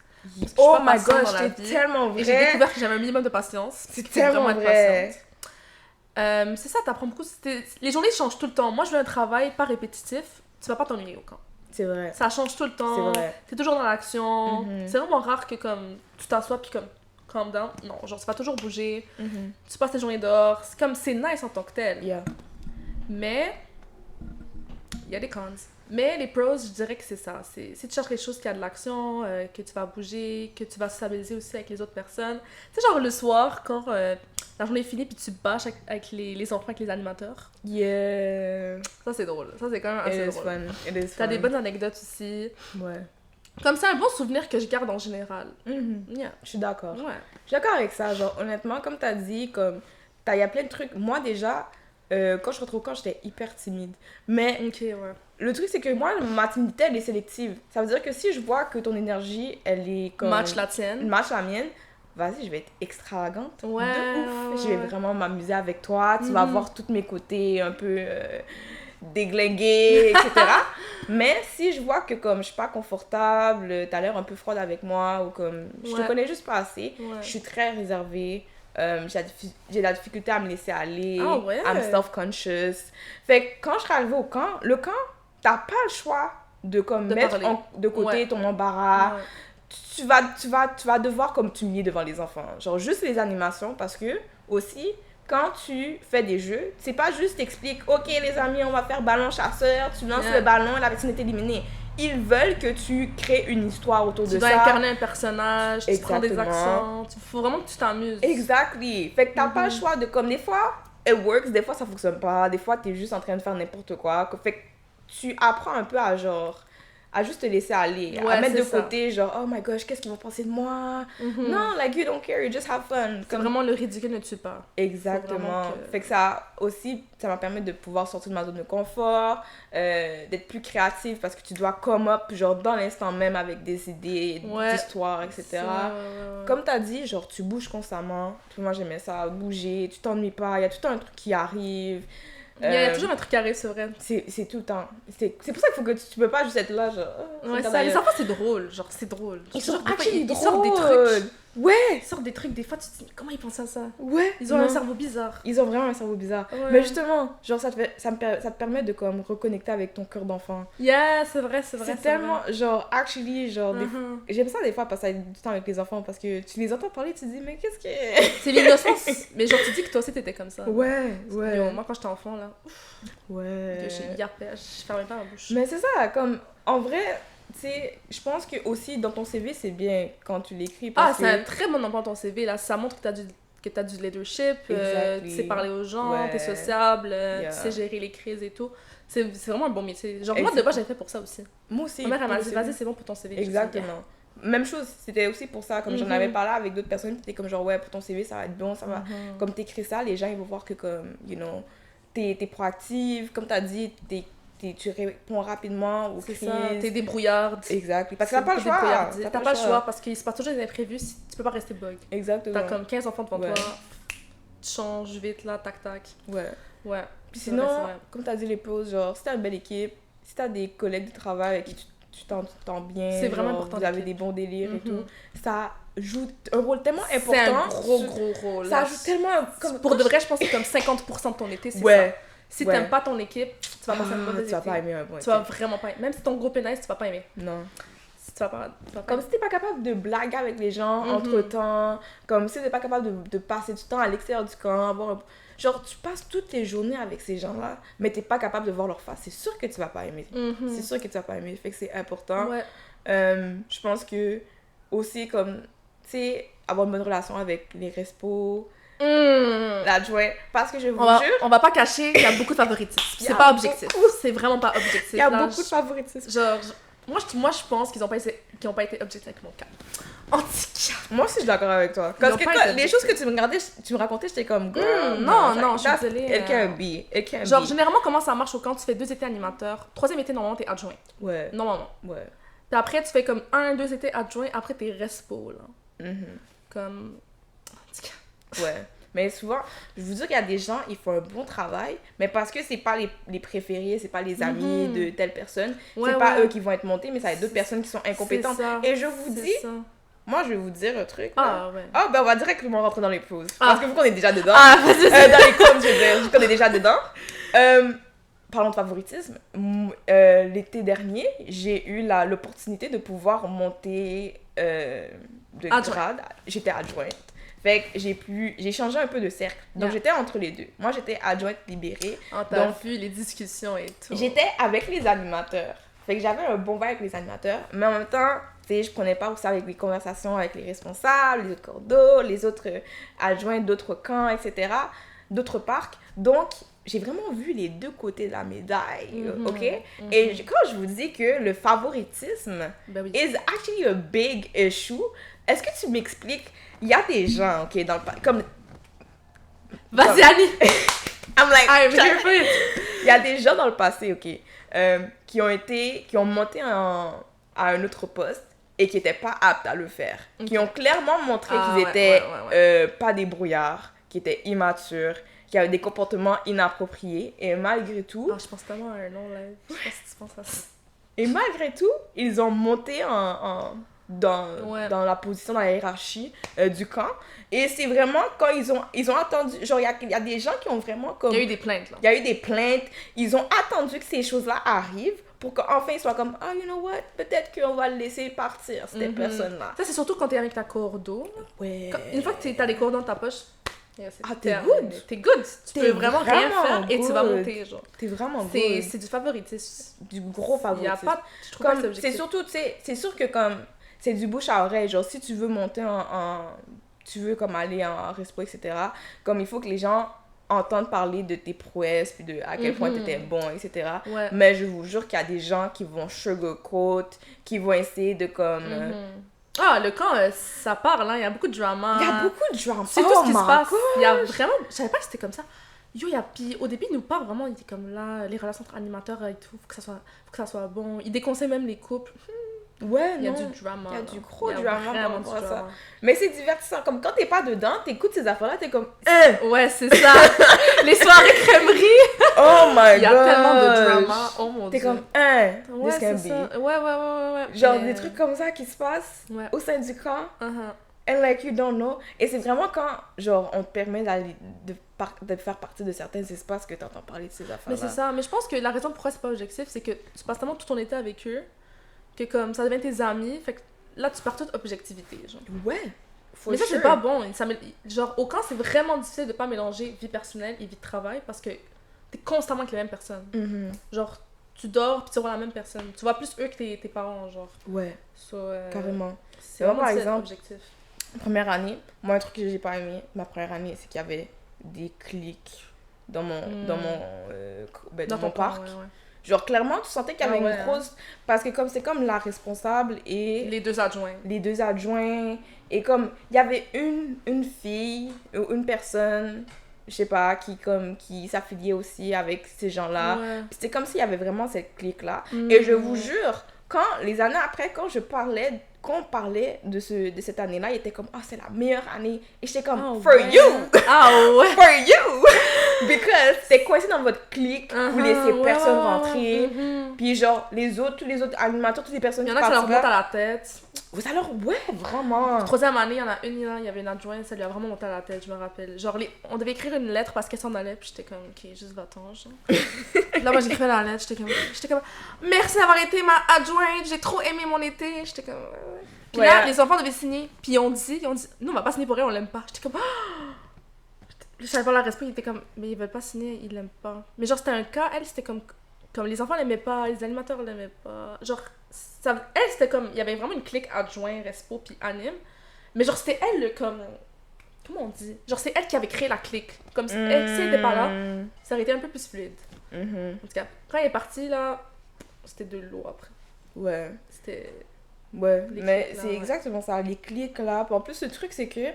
Oh my god, c'est tellement vrai. Et j'ai découvert que j'avais un minimum de patience. C'est tellement vrai. C'est ça, t'apprends beaucoup. Les journées changent tout le temps. Moi, je veux un travail pas répétitif, tu vas pas t'ennuyer au camp. C'est vrai. Ça change tout le temps. C'est vrai. T'es toujours dans l'action. C'est vraiment rare que comme tu t'assois puis comme calm down. Non, genre, tu vas toujours bouger. Tu passes tes journées dehors. C'est comme, c'est nice en tant que tel. Mais, il y a des cons. Mais les pros, je dirais que c'est ça. Si tu cherches quelque chose qui a de l'action, que tu vas bouger, que tu vas sociabiliser aussi avec les autres personnes. Tu sais, genre le soir, quand la journée est finie, puis tu bâches avec les enfants, avec les animateurs. Ça, c'est drôle. Ça, c'est quand même assez drôle. T'as des bonnes anecdotes aussi. Ouais. Comme c'est un bon souvenir que je garde en général. Je suis d'accord. Ouais. Je suis d'accord avec ça. Genre, honnêtement, comme t'as dit, comme il y a plein de trucs. Moi, déjà, quand je retrouve quand j'étais hyper timide. Mais le truc, c'est que moi, ma timidité, elle est sélective. Ça veut dire que si je vois que ton énergie, elle est comme... Match la tienne. Match la mienne. Vas-y, je vais être extravagante. De ouf. Je vais vraiment m'amuser avec toi. Tu vas voir tous mes côtés un peu déglingués, etc. Mais si je vois que comme je suis pas confortable, t'as l'air un peu froide avec moi ou comme je te connais juste pas assez, je suis très réservée. J'ai la difficulté à me laisser aller. I'm self-conscious. Fait que quand je serai arrivée au camp, le camp, t'as pas le choix de comme mettre de côté ton embarras. Tu vas devoir comme t'humilier devant les enfants. Genre juste les animations parce que aussi quand tu fais des jeux, c'est pas juste t'expliques OK les amis, on va faire ballon chasseur, tu lances le ballon, la personne est éliminée. Ils veulent que tu crées une histoire autour de ça. Tu dois incarner un personnage, tu prends des accents, il faut vraiment que tu t'amuses. Exactly. Fait que t'as pas le choix de comme des fois it works, des fois ça fonctionne pas, des fois t'es juste en train de faire n'importe quoi. Fait que tu apprends un peu à genre à juste te laisser aller, à mettre de côté genre oh my gosh, qu'est-ce qu'ils vont penser de moi? Non, like you don't care, you just have fun. Comme vraiment le ridicule ne tue pas. Exactement. Fait que ça aussi, ça m'a permis de pouvoir sortir de ma zone de confort, d'être plus créative parce que tu dois come up genre dans l'instant même avec des idées, d'histoires, etc. Comme t'as dit, genre tu bouges constamment. Puis moi j'aimais ça, bouger, tu t'ennuies pas, il y a tout le temps un truc qui arrive. Il y a toujours un truc qui arrive, c'est vrai. C'est tout le temps. C'est pour ça qu'il faut que tu peux pas juste être là, genre... les enfants, c'est drôle. Genre, c'est drôle. Ils sortent des trucs. Ouais! Ils sortent des trucs, des fois, tu te dis, comment ils pensent à ça? Ouais! Ils ont un cerveau bizarre. Ils ont vraiment un cerveau bizarre. Mais justement, genre, ça te permet de, comme, reconnecter avec ton cœur d'enfant. C'est vrai. C'est tellement, genre, actually, genre... J'aime ça des fois, passer du temps avec les enfants, parce que tu les entends parler, tu te dis, mais qu'est-ce que... C'est l'innocence. Mais genre, tu dis que toi aussi, t'étais comme ça. Ouais. Moi, quand j'étais enfant, là... Je fermais pas ma bouche. Mais c'est ça, comme, en vrai... Tu sais, je pense que aussi dans ton CV, c'est bien quand tu l'écris. C'est un très bon emploi dans ton CV. Là, ça montre que t'as du leadership, tu sais parler aux gens, t'es sociable, tu sais gérer les crises et tout. C'est vraiment un bon métier. Genre, moi, de base, j'avais fait pour ça aussi. Moi aussi. Ma mère, elle m'a dit, vas-y, c'est bon pour ton CV. Exactement. Même chose, c'était aussi pour ça, comme j'en avais parlé avec d'autres personnes, qui étaient comme genre, ouais, pour ton CV, ça va être bon, ça va. Comme t'écris ça, les gens, ils vont voir que, comme, you know, t'es proactive, comme t'as dit, tu réponds rapidement aux crises. T'es débrouillarde. Exact. Parce que t'as pas le choix. T'as pas le choix parce qu'il se passe toujours des imprévus, tu peux pas rester bug. Exactement. T'as comme 15 enfants devant toi, tu changes vite là, tac. Ouais. Puis c'est sinon, vrai. comme t'as dit les pauses, genre, si t'as une belle équipe, si t'as des collègues de travail avec qui tu t'entends bien, c'est vraiment important. Vous avez des bons délires et tout, ça joue un rôle tellement important. C'est un gros rôle. Ça joue tellement... Pour de vrai, je pense que c'est comme 50% de ton été, c'est ça. Si t'aimes pas ton équipe, tu vas passer une mauvaise été. Tu vas pas aimer un bon été. Tu vas vraiment pas aimer. Même si ton groupe est nice, tu vas pas aimer. Non. Tu vas pas comme si t'es pas capable de blaguer avec les gens entre-temps. Comme si t'es pas capable de passer du temps à l'extérieur du camp. Genre, tu passes toutes tes journées avec ces gens-là, mais t'es pas capable de voir leur face. C'est sûr que tu vas pas aimer. C'est sûr que tu vas pas aimer. Fait que c'est important. Je pense que aussi, comme, tu sais, avoir une bonne relation avec les respos, l'adjoint, parce que je vous jure... On va pas cacher qu'il y a beaucoup de favoritisme. C'est pas objectif. C'est vraiment pas objectif. Il y a beaucoup de favoritisme. Genre, moi je pense qu'ils ont pas été objectifs avec mon cas. En tout cas. Moi aussi, je suis d'accord avec toi. Parce que les choses que tu me racontais, j'étais comme... non, je suis désolée. It can be. Genre, généralement, comment ça marche au camp? Tu fais 2 étés animateurs. 3e été, normalement, t'es adjoint. Ouais. Normalement. Ouais. Puis après, tu fais comme 1-2 étés adjoint. Après, t'es respo, là. Comme... Ouais. Mais souvent, je vous dis qu'il y a des gens, ils font un bon travail, mais parce que c'est pas les préférés, c'est pas les amis de telle personne, c'est pas eux qui vont être montés, mais ça va être d'autres personnes qui sont incompétentes. Et je vous dis, moi, je vais vous dire un truc. Ben on va directement rentrer dans les pauses. Parce que vous qu'on est déjà dedans. Dans les comptes, je veux dire, vu qu'on est déjà dedans. Parlons de favoritisme. L'été dernier, j'ai eu l'opportunité de pouvoir monter de grade. J'étais adjointe. Fait que j'ai changé un peu de cercle. Donc, j'étais entre les deux. Moi, j'étais adjointe libérée. Donc, vu les discussions et tout. J'étais avec les animateurs. Fait que j'avais un bon vibe avec les animateurs. Mais en même temps, tu sais, je prenais pas aussi avec les conversations avec les responsables, les autres corps d'eau, les autres adjoints d'autres camps, etc. D'autres parcs. Donc, j'ai vraiment vu les deux côtés de la médaille, ok? Et quand je vous dis que le favoritisme is actually a big issue, est-ce que tu m'expliques? Il y a des gens, ok, comme... Vas-y, Annie! I'm like... Il y a des gens dans le passé, ok, qui ont monté à un autre poste et qui n'étaient pas aptes à le faire. Qui ont clairement montré qu'ils étaient pas des brouillards, qui étaient immatures, qui avaient des comportements inappropriés. Et malgré tout... je pense tellement à un nom, là. Je sais pas si tu penses à ça. Et malgré tout, ils ont monté dans la position, dans la hiérarchie du camp. Et c'est vraiment quand ils ont attendu... Genre, il y a des gens qui ont vraiment comme... Il y a eu des plaintes, là. Il y a eu des plaintes. Ils ont attendu que ces choses-là arrivent pour qu'enfin ils soient comme « Ah, you know what? Peut-être qu'on va le laisser partir, cette personne-là. » Ça, c'est surtout quand t'es avec ta cordeau. Ouais. Une fois que t'as les cordons dans ta poche... t'es good. T'es good. Tu peux vraiment rien faire et tu vas monter, genre. T'es vraiment good. C'est du favoritisme. Du gros favoritisme. Y a pas... Je trouve pas que c'est objectif. C'est surtout, tu sais, c'est sûr que comme... C'est du bouche à oreille. Genre, si tu veux monter tu veux comme aller en respo, etc. Comme il faut que les gens entendent parler de tes prouesses puis de à quel point t'étais bon, etc. Mais je vous jure qu'il y a des gens qui vont sugarcoat, qui vont essayer de comme... le camp, ça parle, hein. Il y a beaucoup de drama. Il y a beaucoup de drama. C'est tout ce qui se passe. Il y a vraiment... Je savais pas que c'était comme ça. Puis au début, il nous parle vraiment, il était comme là, les relations entre animateurs et tout, faut que ça soit bon. Il déconseille même les couples. Ouais, il y a du drama. Il y a du gros drama par rapport à ça. Mais c'est divertissant. Comme quand t'es pas dedans, t'écoutes ces affaires-là, t'es comme... Ouais, c'est ça. Les soirées crèmeries. Oh my god. Il y a tellement de drama. Oh mon Dieu. T'es comme, ouais, c'est ça. Ouais. Genre des trucs comme ça qui se passent au sein du camp. And like you don't know. Et c'est vraiment quand, genre, on te permet de faire partie de certains espaces que t'entends parler de ces affaires-là. Mais c'est ça. Mais je pense que la raison pourquoi c'est pas objectif, c'est que tu passes tellement tout ton été avec eux que comme ça devient tes amis, fait que là tu perds toute objectivité, genre. Ouais. Mais ça c'est pas bon, genre au camp c'est vraiment difficile de pas mélanger vie personnelle et vie de travail parce que t'es constamment avec les mêmes personnes. Genre tu dors pis tu vois la même personne, tu vois plus eux que tes parents, genre. Ouais. Carrément. C'est vraiment par exemple, objectif. Première année, moi un truc que j'ai pas aimé ma première année, c'est qu'il y avait des clics dans mon parc. Genre, clairement, tu sentais qu'il y avait une grosse... Parce que comme c'est comme la responsable et... Les deux adjoints. Et comme, il y avait une fille, ou une personne, je sais pas, qui s'affiliait aussi avec ces gens-là. Puis c'était comme s'il y avait vraiment cette clique-là. Et je vous jure, les années après, quand on parlait de cette année-là, il était comme, c'est la meilleure année. Et j'étais comme, for you! For you! Because c'est coincé dans votre clique, vous laissez personne rentrer. Puis genre, tous les autres animateurs, toutes les personnes qui partent. Il y en a qui leur montent à la tête. Vraiment. Troisième année, il y en a il y avait une adjointe, ça lui a vraiment monté à la tête, je me rappelle. Genre, on devait écrire une lettre parce qu'elle s'en allait, puis j'étais comme, ok, juste va-t'en, genre. Là, moi, j'écrivais la lettre, j'étais comme, merci d'avoir été ma adjointe, j'ai trop aimé mon été. J'étais comme, Puis là, les enfants devaient signer, puis ils ont dit, non, on va pas signer pour elle, on l'aime pas. J'étais comme, je savais pas leur respect, ils étaient comme, mais ils veulent pas signer, ils l'aiment pas. Mais genre, c'était un cas, elle, c'était comme les enfants l'aimaient pas, les animateurs l'aimaient pas. Genre, elle, c'était comme, il y avait vraiment une clique adjoint, respo, puis anime. Mais genre, c'était elle, comme, comment on dit? Genre, c'est elle qui avait créé la clique. Comme si elle était pas là, ça aurait été un peu plus fluide. En tout cas, quand elle est partie, là, c'était de l'eau après. Ouais. C'était... Ouais, mais c'est exactement ça, les clics là. En plus, le truc, c'est que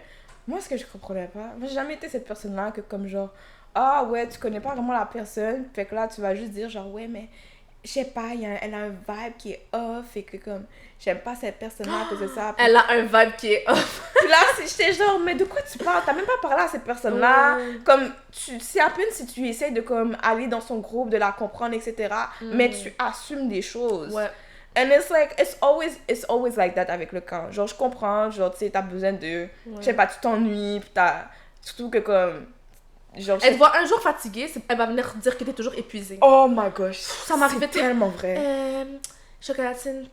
moi, ce que je comprenais pas, moi, j'ai jamais été cette personne-là que comme genre, tu connais pas vraiment la personne, fait que là, tu vas juste dire genre, ouais, mais je sais pas, elle a un vibe qui est off et que comme, j'aime pas cette personne-là à cause de ça. Elle a un vibe qui est off. Puis là, j'étais genre, mais de quoi tu parles? T'as même pas parlé à cette personne-là. Comme, c'est à peine si tu essayes de comme aller dans son groupe, de la comprendre, etc. Mais tu assumes des choses. Ouais. And it's like, it's always like that avec le camp. Genre, je comprends, genre, tu sais, t'as besoin de, je sais pas, tu t'ennuies, puis surtout que comme, genre... Elle te voit un jour fatiguée, elle va venir dire que t'es toujours épuisée. Oh my gosh, ça m'arrivait tellement vrai. Chocolatine,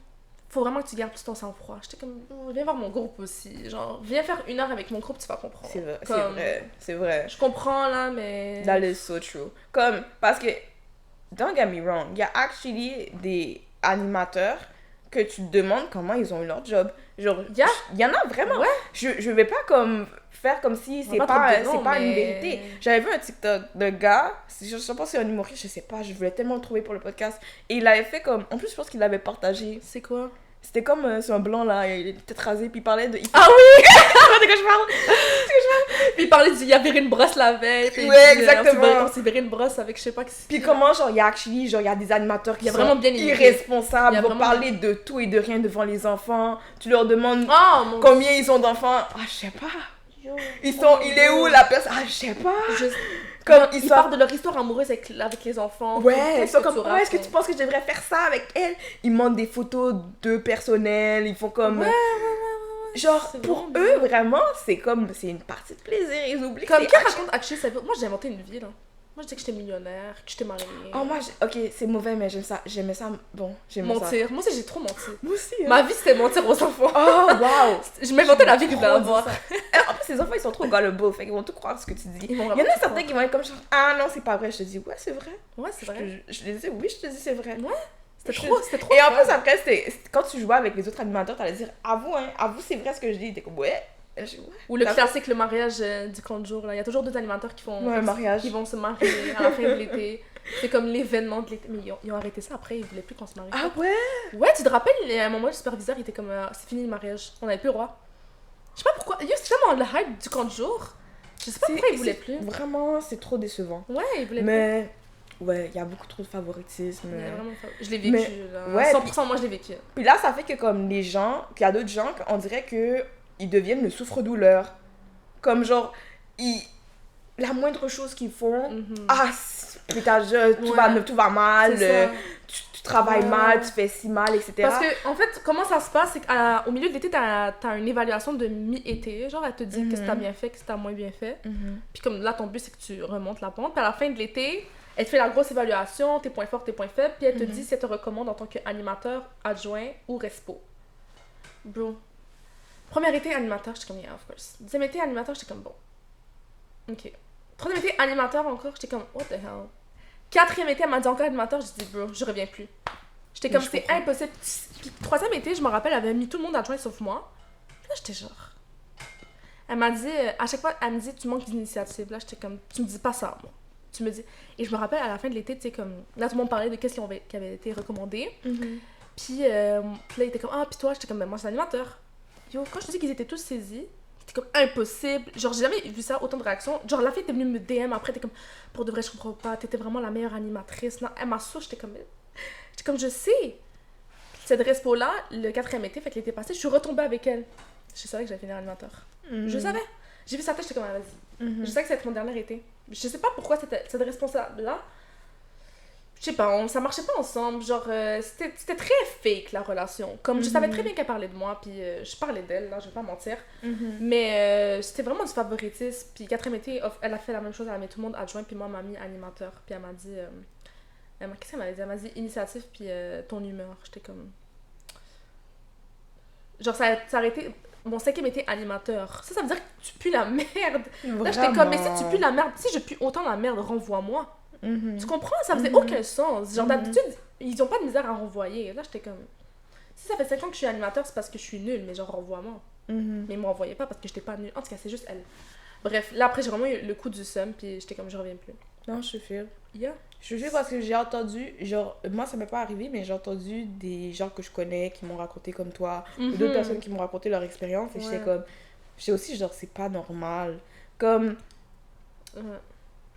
faut vraiment que tu gardes plus ton sang-froid. J'étais comme, viens voir mon groupe aussi. Genre, viens faire 1 heure avec mon groupe, tu vas comprendre. C'est vrai, comme, c'est vrai. Je comprends là, mais... That is so true. Comme, parce que, don't get me wrong, il y a actually des animateurs que tu te demandes comment ils ont eu leur job. Genre, il y en a vraiment. Ouais. Je vais pas comme faire comme si c'est pas une vérité. J'avais vu un TikTok de gars, je sais pas si c'est un humoriste, je sais pas, je voulais tellement le trouver pour le podcast. Et il avait fait comme, en plus je pense qu'il l'avait partagé. C'est quoi? C'était comme c'est un blanc là, il était tête rasée, puis il parlait de... Ah oui! De quoi je parle? Puis il parlait il y avait une brosse la veille. Puis ouais, exactement. On s'est viré une brosse avec je sais pas qui. Puis comment, genre, il y a des animateurs qui sont vraiment bien irresponsables, vont parler de tout et de rien devant les enfants. Tu leur demandes combien ils ont d'enfants. Ah, je sais pas. Il est où la personne? Ah, je sais pas. Comme ils parlent de leur histoire amoureuse avec les enfants. Ouais, ils sont comme, est-ce que tu penses que je devrais faire ça avec elle? Ils montrent des photos de personnel, ils font comme... Ouais. Genre, pour eux, vraiment, c'est une partie de plaisir, ils oublient comme qui raconte actually sa vie. Moi, j'ai inventé une vie, là. Moi, je disais que j'étais millionnaire, que j'étais mariée. Oh, moi, ok, c'est mauvais, mais j'aimais ça, bon, j'aimais ça. Mentir. Moi aussi, j'ai trop menti. Moi aussi, hein. Ma vie, c'était mentir aux enfants. Oh, wow. Je m'inventais la vie que je voulais avoir. En plus, les enfants, ils sont trop gullible, fait qu'ils vont tout croire ce que tu dis. Il y en a certains qui vont être comme genre, ah non, c'est pas vrai. Je te dis, ouais, c'est vrai. Ouais, c'est vrai. Je te dis, oui, je te dis, c'est vrai. Ouais. C'était trop. Et en plus, après, quand tu jouais avec les autres animateurs, t'allais dire, avoue, c'est vrai ce que je dis. T'es comme, ouais. Ou le classique, le mariage du 30 jours. Là. Il y a toujours 2 animateurs qui font mariage. Qui vont se marier à la fin de l'été. C'est comme l'événement de l'été. Mais ils ont arrêté ça après, ils voulaient plus qu'on se marie. Ah ouais? Ouais, tu te rappelles, à un moment, le superviseur il était comme c'est fini le mariage, on n'avait plus le droit. Je sais pas pourquoi. C'est tellement le hype du 30 jours. Je sais pas pourquoi ils voulaient plus. Vraiment, c'est trop décevant. Ouais, ils voulaient plus. Mais. Ouais, il y a beaucoup trop de favoritisme. Je l'ai vécu, là. Ouais, 100% moi je l'ai vécu. Puis là, ça fait que comme les gens, qu'il y a d'autres gens, on dirait que ils deviennent le souffre-douleur. Comme genre, la moindre chose qu'ils font, tout va mal, tu travailles mal, tu fais si mal, etc. Parce que, en fait, comment ça se passe, c'est qu'au milieu de l'été, t'as une évaluation de mi-été. Genre, elle te dit qu'est-ce que t'as bien fait, qu'est-ce que t'as moins bien fait. Puis comme là, ton but, c'est que tu remontes la pente. Puis à la fin de l'été, elle te fait la grosse évaluation, tes points forts, tes points faibles, puis elle te dit si elle te recommande en tant qu'animateur, adjoint ou respo. Bro. Premier été, animateur, j'étais comme, yeah, of course. Deuxième été, animateur, j'étais comme, bon. Ok. Troisième été, animateur encore, j'étais comme, what the hell. Quatrième été, elle m'a dit encore animateur, j'ai dit, bro, je reviens plus. J'étais comme, c'est impossible. Puis troisième été, je me rappelle, elle avait mis tout le monde adjoint sauf moi. Là, j'étais genre... Elle m'a dit, à chaque fois, elle me dit, tu manques d'initiative. Là, j'étais comme, tu me dis pas ça, moi. Tu me dis... Et je me rappelle, à la fin de l'été, tu sais, comme... Là, tout le monde parlait de qu'est-ce qui avait été recommandé. Puis là, il était comme, puis toi, j'étais comme, moi, c'est l'animateur. Yo, quand je te dis qu'ils étaient tous saisis, c'était comme impossible. Genre, j'ai jamais vu ça, autant de réactions. Genre, la fille était venue me DM après, t'es comme, pour de vrai, je comprends pas, t'étais vraiment la meilleure animatrice. Non, elle m'a sauce, j'étais comme, je sais. Cette respo-là, le 4e été, fait que l'été passé, je suis retombée avec elle. Je savais que j'allais finir animateur. Je savais. J'ai vu sa tête, j'étais comme, vas-y. Je savais que c'était mon dernier été. Je sais pas pourquoi cette responsable-là, je sais pas, ça marchait pas ensemble. Genre, c'était très fake la relation. Comme je savais très bien qu'elle parlait de moi, puis je parlais d'elle, là, je vais pas mentir. Mais c'était vraiment du favoritisme. Puis 4e été, elle a fait la même chose, elle a mis tout le monde adjoint, puis moi, elle m'a mis animateur. Puis elle m'a dit, qu'est-ce qu'elle m'avait dit? Elle m'a dit initiative, puis ton humeur. J'étais comme. Genre, ça a été. Mon 5e été animateur. Ça veut dire que tu pues la merde. Là, j'étais comme, mais si tu pues la merde, si je pue autant la merde, renvoie-moi. Tu comprends? Ça faisait aucun sens. Genre, d'habitude, ils ont pas de misère à renvoyer. Là, j'étais comme... Si ça fait 5 ans que je suis animateur, c'est parce que je suis nulle, mais genre, renvoie-moi. Mais ils me renvoyaient pas parce que j'étais pas nulle. En tout cas, c'est juste elle. Bref, là, après, j'ai vraiment eu le coup du seum, puis j'étais comme, je reviens plus. Non, je file. Yeah. Je file parce que j'ai entendu, genre, moi, ça m'est pas arrivé, mais j'ai entendu des gens que je connais qui m'ont raconté comme toi, ou d'autres personnes qui m'ont raconté leur expérience, et j'étais comme... J'étais aussi, genre, c'est pas normal. Comme...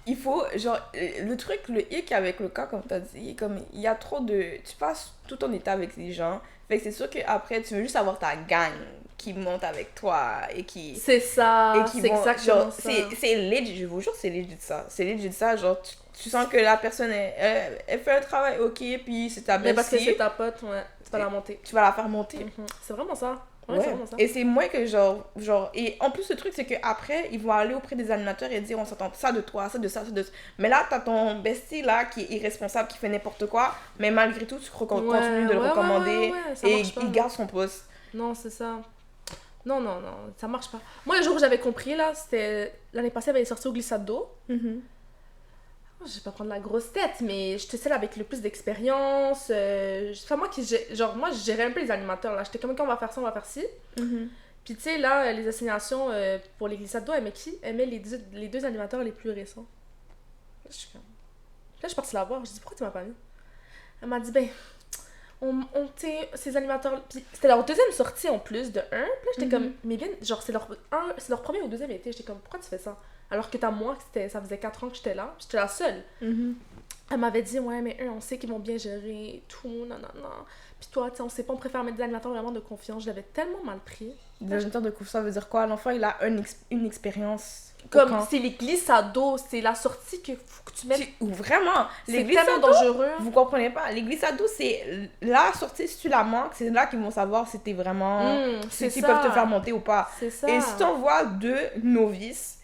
il faut, genre, le truc, le hic avec le cas, comme t'as dit, comme, il y a trop de... Tu passes tout ton état avec les gens, fait que c'est sûr qu'après, tu veux juste avoir ta gang qui monte avec toi et qui... C'est ça, et qui c'est vont, exactement genre, ça. c'est legit, je vous jure, c'est legit ça. C'est legit ça, genre, tu sens que la personne, elle fait un travail ok, puis c'est ta Mais parce que bestie, c'est ta pote, ouais, tu vas la monter. tu vas la faire monter. C'est vraiment ça. Ouais, Ouais. c'est vraiment ça. Et c'est moins que genre, et en plus le truc c'est que après ils vont aller auprès des animateurs et dire on s'entend ça de toi, ça de ça, ça de ça. Mais là t'as ton bestie là qui est irresponsable, qui fait n'importe quoi, mais malgré tout tu continues de le recommander ça et marche pas, il garde son poste. Non, c'est ça. Non, ça marche pas. Moi, le jour où j'avais compris, là, c'était... L'année passée, elle avait sorti au glissade d'eau. Je vais pas prendre la grosse tête, mais j'étais celle avec le plus d'expérience. Enfin, moi, moi, je gérais un peu les animateurs, là. J'étais comme, quand on va faire ça, on va faire ci. Puis, tu sais, là, les assignations pour les glissades d'eau, elle met qui? Elle met les deux animateurs les plus récents. Là, je suis comme... Là, je suis partie la voir. Je dis, pourquoi tu m'as pas mis? Elle m'a dit, ben... ces animateurs... Puis c'était leur deuxième sortie en plus, de un. Puis là, j'étais comme, mais bien, genre, c'est leur premier ou deuxième été. J'étais comme, pourquoi tu fais ça? Alors que t'as moi, ça faisait 4 ans que j'étais là. J'étais la seule. Elle m'avait dit, ouais, mais eux, on sait qu'ils vont bien gérer tout, non. Puis toi, tu sais, on sait pas, on préfère mettre des animateurs vraiment de confiance. Je l'avais tellement mal pris. Des animateurs de confiance, ça veut dire quoi? L'enfant, il a une expérience. Comme, c'est les glissades d'eau, c'est la sortie que faut que tu mettes. Vraiment, c'est tellement dangereux. Vous comprenez pas, les glissades d'eau, c'est la sortie, si tu la manques, c'est là qu'ils vont savoir si t'es vraiment... s'ils peuvent te faire monter ou pas. C'est ça. Et si t'en vois deux novices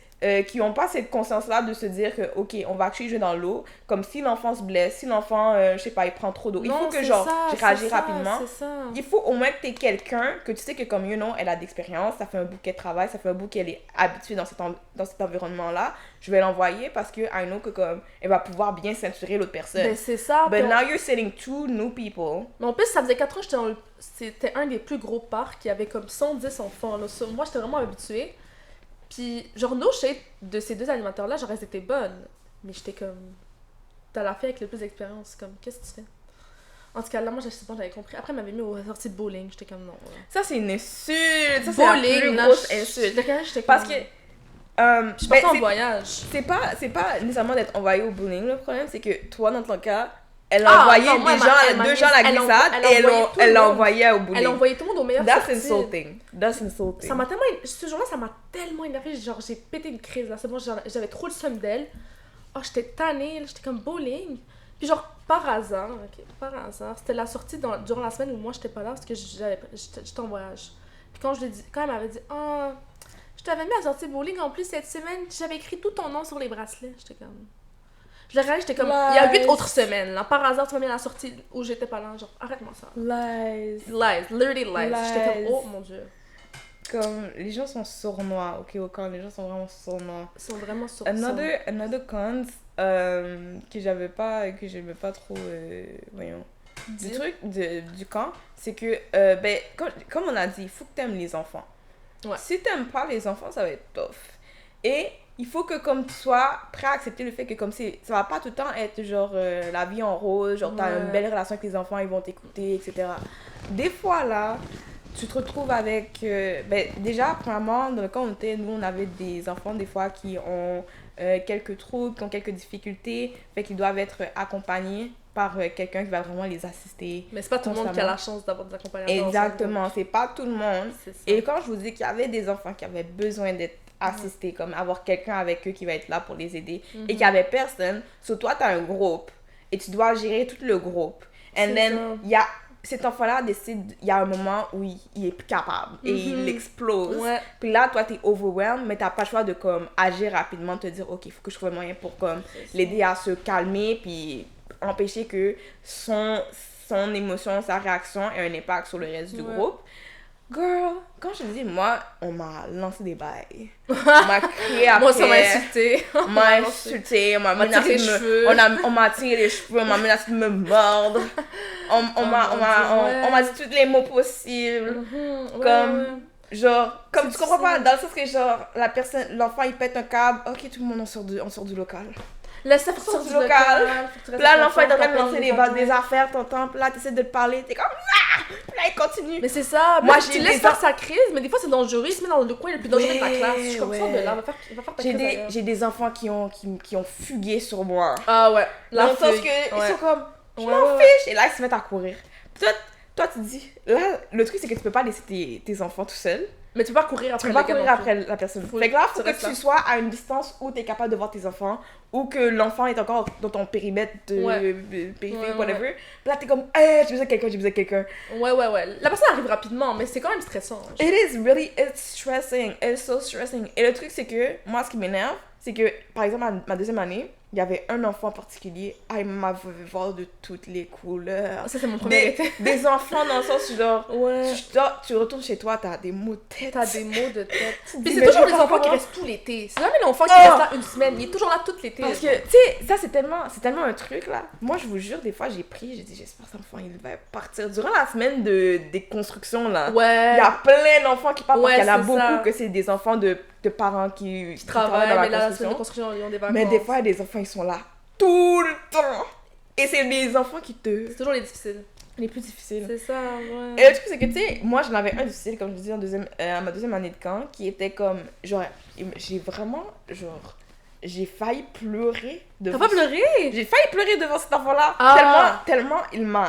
qui n'ont pas cette conscience-là de se dire que, ok, on va actually jouer dans l'eau, comme si l'enfant se blesse, si l'enfant, je sais pas, il prend trop d'eau. Il faut que, genre, je réagisse rapidement. Il faut au moins que t'aies quelqu'un que tu sais que, comme, elle a d'expérience, ça fait un bout qu'elle travaille, ça fait un bout qu'elle est habituée dans cet environnement-là. Je vais l'envoyer parce que I know que, comme, elle va pouvoir bien ceinturer l'autre personne. Ben, c'est ça. But now you're setting two new people. Mais en plus, ça faisait 4 ans, c'était un des plus gros parcs, il y avait comme 110 enfants, là. Moi, j'étais vraiment habituée. Puis, genre, no shade de ces deux animateurs-là, genre, elles étaient bonnes. Mais j'étais comme... T'as la fille avec le plus d'expérience. Comme, qu'est-ce que tu fais? En tout cas, là, moi, je sais pas, j'avais compris. Après, elle m'avait mis aux sorties de bowling. J'étais comme, non. Voilà. Ça, c'est une insulte. Ça, c'est la plus grosse insulte. J'étais comme... Parce que... je suis partie en voyage. C'est pas nécessairement d'être envoyé au bowling. Le problème, c'est que toi, dans ton cas... Elle a envoyé deux gens à la glissade et elle l'a envoyé au bowling. Elle a envoyé tout le monde au meilleur That's insulting. That's insulting. Ça m'a tellement... Ce jour-là, ça m'a tellement énervée. Genre, j'ai pété une crise, là. C'est bon, j'avais trop le seum d'elle. Oh, j'étais tannée, là. J'étais comme bowling. Puis genre, par hasard, c'était la sortie durant la semaine où moi, j'étais pas là parce que j'étais en voyage. Puis quand elle m'avait dit, oh, je t'avais mis à sortir bowling en plus cette semaine, j'avais écrit tout ton nom sur les bracelets. J'étais comme... Je l'ai réalisé, j'étais comme, il y a 8 autres semaines, là. Par hasard, tu m'as mis à la sortie où j'étais pas là. Genre, arrête-moi ça. Lies. Literally lies. J'étais comme, oh mon dieu. Comme, les gens sont sournois, ok, au camp, les gens sont vraiment sournois. Ils sont vraiment sournois. Another cons que j'aimais pas trop, voyons. Du truc du camp, c'est que, comme on a dit, il faut que t'aimes les enfants. Ouais. Si t'aimes pas les enfants, ça va être tough. Et il faut que comme tu sois prêt à accepter le fait que comme ça va pas tout le temps être genre la vie en rose, genre t'as une belle relation avec les enfants, ils vont t'écouter, etc. Des fois là, tu te retrouves avec... déjà, premièrement, dans le cas où nous on avait des enfants des fois qui ont quelques troubles, qui ont quelques difficultés, fait qu'ils doivent être accompagnés par quelqu'un qui va vraiment les assister. Mais c'est pas tout le monde qui a la chance d'avoir des accompagnateurs. Exactement, c'est pas tout le monde. Et quand je vous dis qu'il y avait des enfants qui avaient besoin d'être assistés, comme avoir quelqu'un avec eux qui va être là pour les aider, et qu'il n'y avait personne, sur toi, tu as un groupe, et tu dois gérer tout le groupe. And then, il y a... Cet enfant-là décide, il y a un moment où il est plus capable et il explose. Ouais. Puis là, toi, t'es overwhelmed, mais t'as pas le choix de comme agir rapidement, te dire, ok, il faut que je trouve un moyen pour comme l'aider à se calmer, puis empêcher que son émotion, sa réaction ait un impact sur le reste du groupe. Girl, quand je te dis, moi, on m'a lancé des bails. On m'a crié après. Moi, ça m'a insulté. On m'a insulté, on m'a menacé de me... On m'a tiré les cheveux, on m'a menacé de me mordre. On m'a dit tous les mots possibles. Comme, genre, comme tu comprends pas, dans le sens que, genre, l'enfant, il pète un câble. Ok, tout le monde, on sort du local. Laisse-le sortir du local. Puis là, l'enfant est en train de lancer des affaires, t'entends. Puis là, t'essaies de te parler. T'es comme, ah! Puis là, il continue continue. Mais c'est ça. Moi, tu laisses faire sa crise, mais des fois, c'est dangereux. Il se met dans le coin le plus dangereux de ta classe. Je suis comme ça de là. Il va faire ta crise. J'ai des enfants qui ont fugué sur moi. Ah ouais. Dans le sens que ils sont comme, je m'en fiche. Et là, ils se mettent à courir. Toi, tu dis, là, le truc, c'est que tu peux pas laisser tes enfants tout seuls. Mais tu peux pas courir après la personne. Fait que là, faut que tu sois à une distance où tu es capable de voir tes enfants ou que l'enfant est encore dans ton périmètre périphérique, whatever. Puis là, t'es comme, hey, j'ai besoin de quelqu'un. Ouais. La personne arrive rapidement, mais c'est quand même stressant. It's stressing. It's so stressing. Et le truc, c'est que, moi, ce qui m'énerve, c'est que, par exemple, ma deuxième année, il y avait un enfant en particulier, il m'avait voir de toutes les couleurs. Ça, c'est mon premier été. Des enfants dans le sens genre, tu retournes chez toi, t'as des maux de tête. Puis c'est toujours les enfants qui restent tout l'été. C'est jamais l'enfant qui reste là une semaine, il est toujours là tout l'été. Parce que, tu sais, ça c'est tellement un truc là. Moi, je vous jure, des fois, j'ai dit, j'espère que cet enfant, il va partir. Durant la semaine des constructions là, il y a plein d'enfants qui partent parce qu'il y en a beaucoup que c'est des enfants de parents qui travaillent dans la construction. Ils ont des vacances. Mais des fois, il y a des enfants, ils sont là tout le temps. Et c'est des enfants qui C'est toujours les difficiles. Les plus difficiles. C'est ça, ouais. Et le truc, c'est que, tu sais, moi, j'en avais un difficile, comme je disais, à ma deuxième année de camp, qui était comme, genre, j'ai failli pleurer devant... T'as pas pleuré? J'ai failli pleurer devant cet enfant-là. Tellement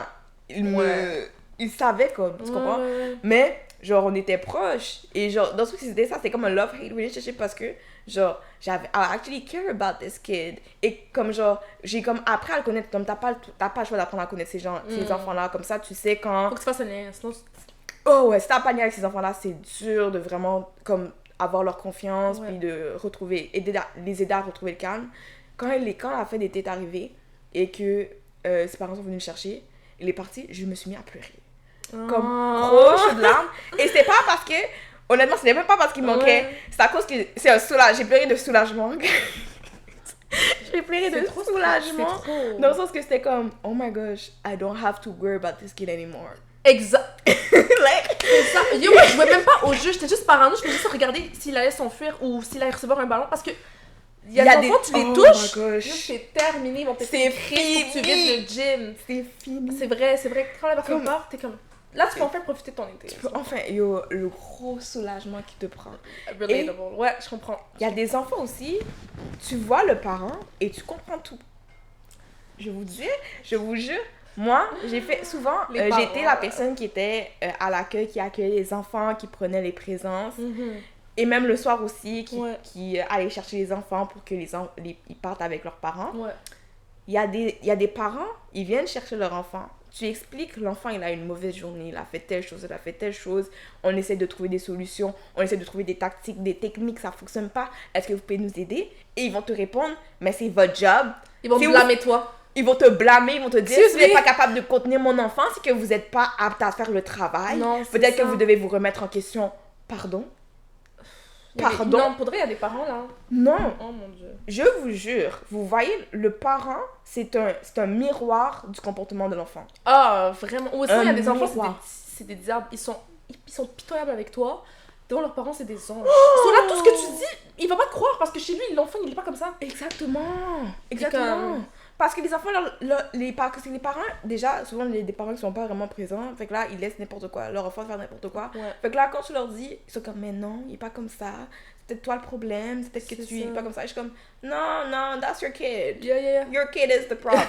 il savait, comme, tu comprends? Ouais. Mais, genre, on était proches. Et, genre, dans ce truc, c'était ça, c'était comme un love-hate relationship parce que, genre, I actually care about this kid. Et comme, genre, j'ai comme appris à le connaître. Comme, t'as pas le choix d'apprendre à connaître ces enfants-là. Comme ça, tu sais quand... Faut que tu fasses un lien, sinon... Oh ouais, si t'as pas de lien avec ces enfants-là, c'est dur de vraiment, comme, avoir leur confiance, puis de les aider à retrouver le calme. Quand la fin d'été est arrivée, et que ses parents sont venus le chercher, il est parti, je me suis mis à pleurer. Comme gros de larmes. Et c'est pas parce que, honnêtement, c'était même pas parce qu'il manquait. C'est à cause que c'est un soulagement. J'ai pleuré de soulagement. J'ai pleuré de soulagement. Dans le sens que c'était comme, oh my gosh, I don't have to worry about this kid anymore. Exact. C'est ça. Yo, moi, je jouais même pas au jeu. J'étais juste parano. Je faisais juste regarder s'il allait s'enfuir ou s'il allait recevoir un ballon. Parce que il y a des enfants, tu les touches. C'est terminé. Ils vont peut-être fini. Faut que tu vides le gym. C'est fini. C'est vrai. Quand la personne part, t'es comme... Là, tu peux enfin profiter de ton été. Le gros soulagement qui te prend. Relatable. Ouais, je comprends. Il y a des enfants aussi, tu vois le parent et tu comprends tout. Je vous jure, moi, j'ai fait souvent, j'étais la personne qui était à l'accueil, qui accueillait les enfants, qui prenait les présences. Et même le soir aussi, qui allait chercher les enfants pour que ils partent avec leurs parents. Ouais. Il y a des parents, ils viennent chercher leur enfant. Tu expliques, l'enfant, il a une mauvaise journée, il a fait telle chose, on essaie de trouver des solutions, on essaie de trouver des tactiques, des techniques, ça fonctionne pas, est-ce que vous pouvez nous aider? Et ils vont te répondre, mais c'est votre job. Ils vont te blâmer toi. Ils vont te blâmer, ils vont te dire, si vous n'êtes pas capable de contenir mon enfant, c'est que vous n'êtes pas apte à faire le travail. Non, peut-être que vous devez vous remettre en question. Pardon? Non, pour vrai, il y a des parents là. Non. Oh mon Dieu. Je vous jure, vous voyez, le parent, c'est un miroir du comportement de l'enfant. Ah, vraiment. Aussi, il y a des enfants, c'est des diables. Ils sont pitoyables avec toi. Devant leurs parents, c'est des anges. Ils sont là, tout ce que tu dis, il va pas te croire parce que chez lui, l'enfant, il est pas comme ça. Exactement. Parce que les enfants, les parents, déjà, souvent, des parents qui sont pas vraiment présents, fait que là, ils laissent n'importe quoi, leur enfant faire n'importe quoi. Ouais. Fait que là, quand tu leur dis, ils sont comme, mais non, il est pas comme ça, c'est peut-être toi le problème, c'est peut-être que tu es pas comme ça. Et je suis comme, non, that's your kid. Yeah. Your kid is the problem.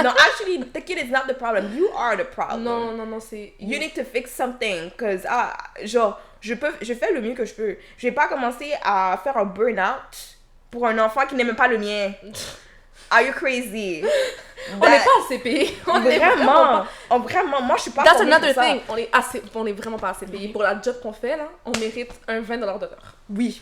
No, actually, the kid is not the problem, you are the problem. Non, c'est... You need to fix something, cause, je fais le mieux que je peux. Je vais pas commencer à faire un burn-out pour un enfant qui n'aime pas le mien. Are you crazy? On n'est pas assez payé. Vraiment, moi je suis pas That's another thing. On est vraiment pas assez payé. Pour la job qu'on fait là, on mérite un 20$ de l'heure. Oui.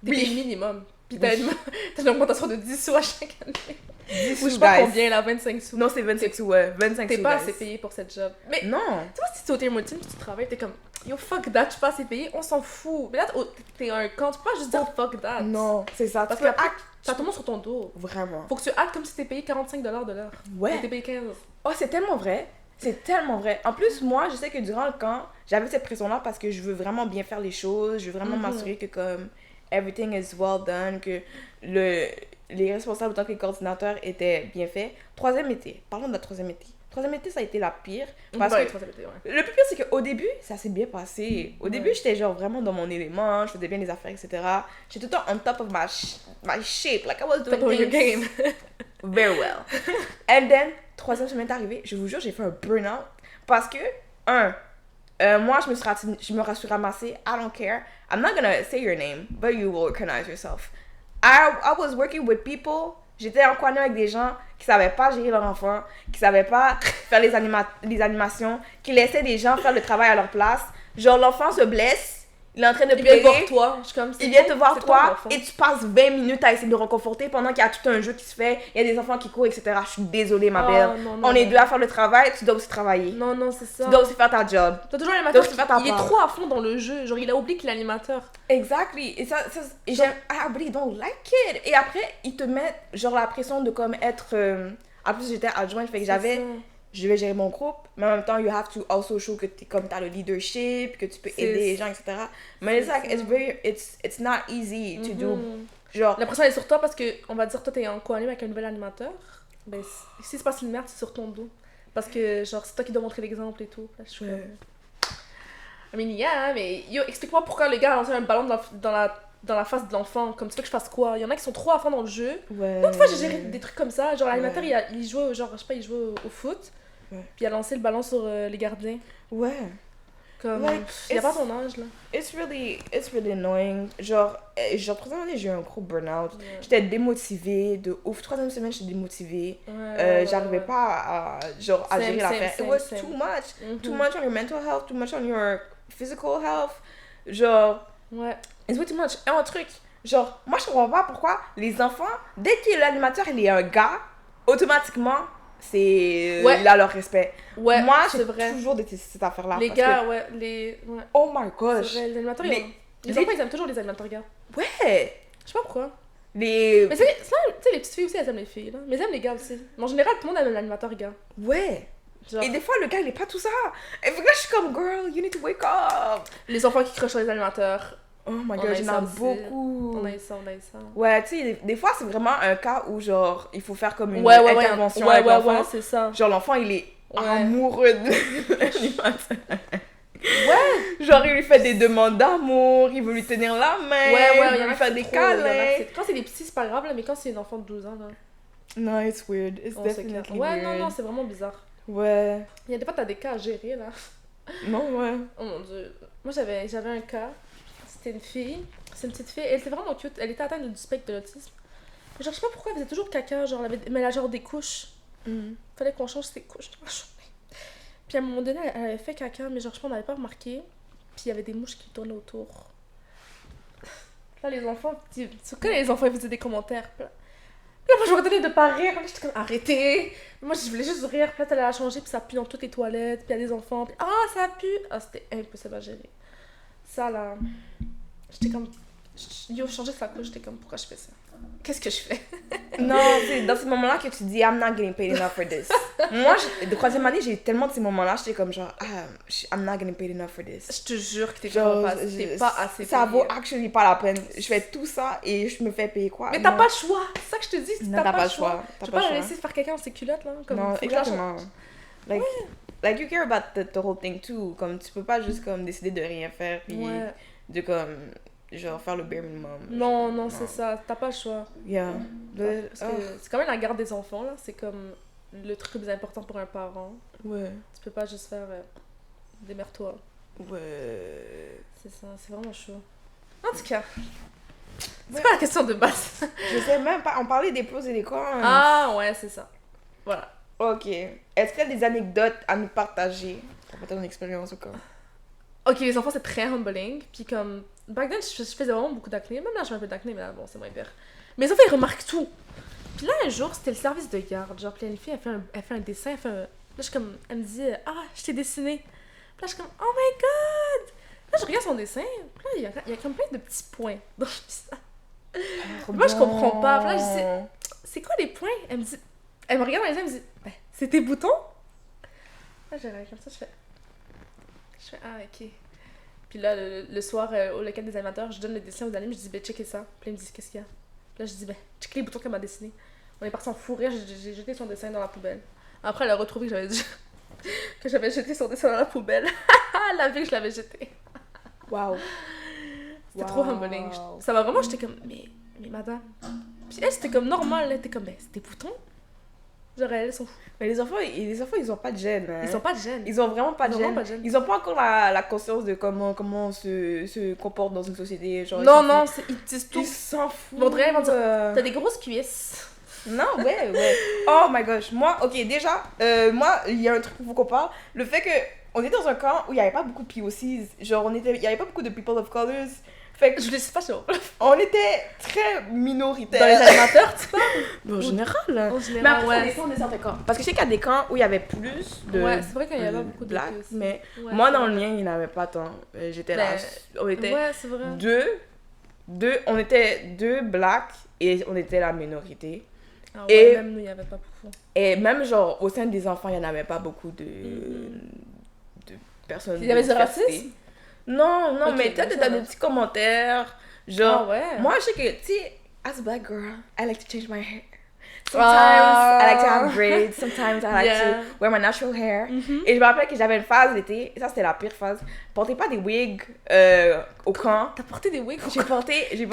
T'es payé minimum. Puis t'as une augmentation de 10 sous à chaque année. 10 sous, ou je sais pas combien là, 25 sous. Non, c'est 25 sous, ouais. 25 t'es sous. T'es pas assez payé pour cette job. Mais non. Tu vois, si tu es au Tim Hortons, tu travailles, t'es comme yo, fuck that, je suis pas assez payé, on s'en fout. Mais là, t'es un camp, tu peux pas juste dire fuck that. Non, c'est ça. Parce que t'as tout le monde sur ton dos. Vraiment. Faut que tu actes comme si t'es payé 45$ de l'heure. Ouais. Et t'es payé 15. Oh, c'est tellement vrai. C'est tellement vrai. En plus, moi, je sais que durant le camp, j'avais cette pression-là parce que je veux vraiment bien faire les choses. Je veux vraiment m'assurer que comme everything is well done, que les responsables autant que les coordinateurs étaient bien faits. Troisième été. Parlons de la troisième été. Troisième été, ça a été la pire. Parce Parce que... que le plus pire, c'est qu'au début, ça s'est bien passé. Au début, j'étais genre vraiment dans mon élément, je faisais bien les affaires, etc. J'étais tout le temps on top of my shape. Like I was doing Top of your things very well. And then, troisième semaine est arrivée, je vous jure, j'ai fait un burn-out. Parce que, moi, je me suis ramassée. I don't care. I'm not gonna say your name, but you will recognize yourself. I was working with people. J'étais en coin avec des gens qui savaient pas gérer leur enfant, qui savaient pas faire les animations, qui laissaient des gens faire le travail à leur place. Genre, l'enfant se blesse, il est en train de pleurer. Il vient te voir toi. Il vient te voir toi et tu passes 20 minutes à essayer de le réconforter pendant qu'il y a tout un jeu qui se fait, il y a des enfants qui courent, etc. Je suis désolée, ma belle. On est deux à faire le travail, tu dois aussi travailler. Non, c'est ça. Tu dois aussi faire ta job. T'as toujours l'animateur il est trop à fond dans le jeu. Genre, il a oublié qu'il est l'animateur. Exactly. Et ça j'aime, I really don't like it. Et après, ils te mettent genre la pression de comme être... En plus, j'étais adjointe, fait que je vais gérer mon groupe, mais en même temps, you have to also show que t'as le leadership, que tu peux aider les gens, etc. Mais it's like, it's not easy to do. Genre... La pression est sur toi parce que, on va dire, toi, t'es en co-anime avec un nouvel animateur. Ben, si se passe une merde, c'est sur ton dos. Parce que, genre, c'est toi qui dois montrer l'exemple et tout. Là, je suis mais yo, explique-moi pourquoi le gars a lancé un ballon dans la face de l'enfant. Comme tu veux que je fasse quoi? Il y en a qui sont trop à fond dans le jeu. L'autre fois, j'ai géré des trucs comme ça. Genre, l'animateur, il jouait, genre, je sais pas, il jouait au foot. Puis il a lancé le ballon sur les gardiens. Comme, il y a pas ton âge, là. It's really annoying. Genre troisième année, j'ai eu un gros burn-out. J'étais démotivée de ouf. Troisième semaine, j'étais démotivée. J'arrivais pas à gérer l'affaire. It was too much. Too much on your mental health, too much on your physical health. Genre, it's way too much. Et un truc, genre, moi, je comprends pas pourquoi les enfants, dès que l'animateur, il est un gars, automatiquement, c'est là leur respect. Moi, j'ai toujours détesté cette affaire-là. Les gars, oh my gosh. Les animateurs, les enfants, ils aiment toujours les animateurs gars. Ouais. Je sais pas pourquoi. Mais tu sais, les petites filles aussi, elles aiment les filles, là. Mais elles aiment les gars aussi. Mais en général, tout le monde aime l'animateur gars. Ouais. Genre... Et des fois, le gars, il est pas tout ça. Et là, je suis comme, girl, you need to wake up. Les enfants qui crochent sur les animateurs. Oh my god, il y en a beaucoup. On a eu ça. Ouais, tu sais, des fois, c'est vraiment un cas où, genre, il faut faire comme une intervention avec l'enfant. Ouais, c'est ça. Genre, l'enfant, il est amoureux de l'animateur. Genre, il lui fait des demandes d'amour, il veut lui tenir la main, il veut lui faire des câlins. Quand c'est des petits, c'est pas grave, là, mais quand c'est une enfant de 12 ans, là... Non, it's weird. It's definitely weird. Ouais, non, c'est vraiment bizarre. Ouais. Il y a des fois, t'as des cas à gérer, là. Non, ouais. Oh mon dieu. Moi, j'avais un cas. C'était une fille. C'est une petite fille. Elle était vraiment cute. Elle était atteinte du spectre de l'autisme. Genre, je sais pas pourquoi elle faisait toujours caca. Genre, mais elle a genre des couches. Fallait qu'on change ses couches dans la journée. Puis à un moment donné, elle avait fait caca, mais genre, je pense qu'on n'avait pas remarqué. Puis il y avait des mouches qui tournaient autour. Là, les enfants, tu connais les enfants, ils faisaient des commentaires. Là, moi, je me retenais de pas rire. Là, j'étais comme, arrêtez! Moi, je voulais juste rire. Puis là, elle a changé, puis ça pue dans toutes les toilettes. Puis il y a des enfants. Puis, ça pue! C'était impossible à gérer. Ça, là, j'étais comme... Yo, je changeais sa couche, j'étais comme, pourquoi je fais ça? Qu'est-ce que je fais? Non, c'est dans ces moments-là que tu dis, I'm not getting paid enough for this. Moi, de troisième année, j'ai eu tellement de ces moments-là, j'étais comme genre, I'm not getting paid enough for this. Je te jure que t'es pas assez payé. Ça vaut actually pas la peine. Je fais tout ça et je me fais payer quoi? Mais t'as pas le choix! C'est ça que je te dis, t'as pas le choix. Tu peux pas la laisser faire quelqu'un dans ses culottes, là? Comme, non, exactement. Like, you care about the whole thing too. Comme, tu peux pas juste comme décider de rien faire puis de comme... genre faire le bare minimum. Non, c'est ça, t'as pas le choix. Yeah. C'est quand même la garde des enfants, là. C'est comme le truc le plus important pour un parent. Ouais. Tu peux pas juste faire démerde-toi. Ouais. C'est ça, c'est vraiment chaud. En tout cas, c'est pas la question de base. Je sais même pas, on parlait des pros et des cons. Ah ouais, c'est ça. Voilà. Ok. Est-ce qu'il y a des anecdotes à nous partager? Ça peut être une expérience ou quoi? Ok, les enfants, c'est très humbling. Puis comme, back then, je faisais vraiment beaucoup d'acné. Même là, je fais un peu d'acné, mais là, bon, c'est moins pire. Mais les enfants, ils remarquent tout. Puis là, un jour, c'était le service de garde. Genre, puis une fille, elle fait un dessin, Là, je suis comme, elle me dit, je t'ai dessiné. Puis là, je suis comme, oh my god! Là, je regarde son dessin. Puis là, il y a comme plein de petits points dans le visage. Moi, je comprends pas. Puis là, je dis, c'est quoi les points? Elle me regarde dans les yeux, elle me dit, c'est tes boutons? Là, j'ai comme ça, je fais, ok. Puis là, le soir, au local des animateurs, je donne le dessin aux animes, je dis, checkez ça. Puis là, ils me disent, qu'est-ce qu'il y a? Puis là, je dis, checkez les boutons qu'elle m'a dessinés. On est parti en fou rire, j'ai jeté son dessin dans la poubelle. Après, elle a retrouvé que que j'avais jeté son dessin dans la poubelle. La vie que je l'avais jeté. Wow. C'était trop humbling. Ça m'a vraiment, j'étais comme, mais madame. Puis elle, c'était comme normal, elle était comme, mais c'est des boutons. Genre, elles sont fous. Mais les enfants, ils ont pas de gêne. Hein. Ils ont pas de gêne. Ils ont vraiment pas de gêne. Ils ont pas encore la conscience de comment on se comporte dans une société. Genre, non, ils disent tout. Ils s'en foutent. Vaudrait, ils vont dire, t'as des grosses cuisses. Non, ouais. Oh my gosh. Moi, ok, déjà, moi, il y a un truc qu'il faut qu'on parle. Le fait que on était dans un camp où il y avait pas beaucoup de POCs. Genre, il y avait pas beaucoup de people of colors. Fait que je le sais pas sur. On était très minoritaires. Dans les animateurs, tu parles? En général. En général, mais après, ça dépend de certains camps. Parce que je sais qu'il y a des camps où il y avait plus de. Ouais, c'est vrai qu'il y avait beaucoup de black, aussi. mais ouais, moi, dans le mien, il n'y en avait pas tant. J'étais là. On était c'est vrai. on était deux blacks et on était la minorité. Ah ouais, et même nous, il n'y avait pas beaucoup. Et même, genre, au sein des enfants, il n'y en avait pas beaucoup de personnes. Il y avait du racisme? Non, okay, mais peut-être t'as des petits commentaires. Genre, moi, je sais que, tu sais, as a black girl, I like to change my hair. Sometimes I like to have braids, sometimes I like to wear my natural hair. Et je me rappelle que j'avais une phase d'été, et ça c'était la pire phase. Je portais pas des wigs au camp. T'as porté des wigs au camp? J'ai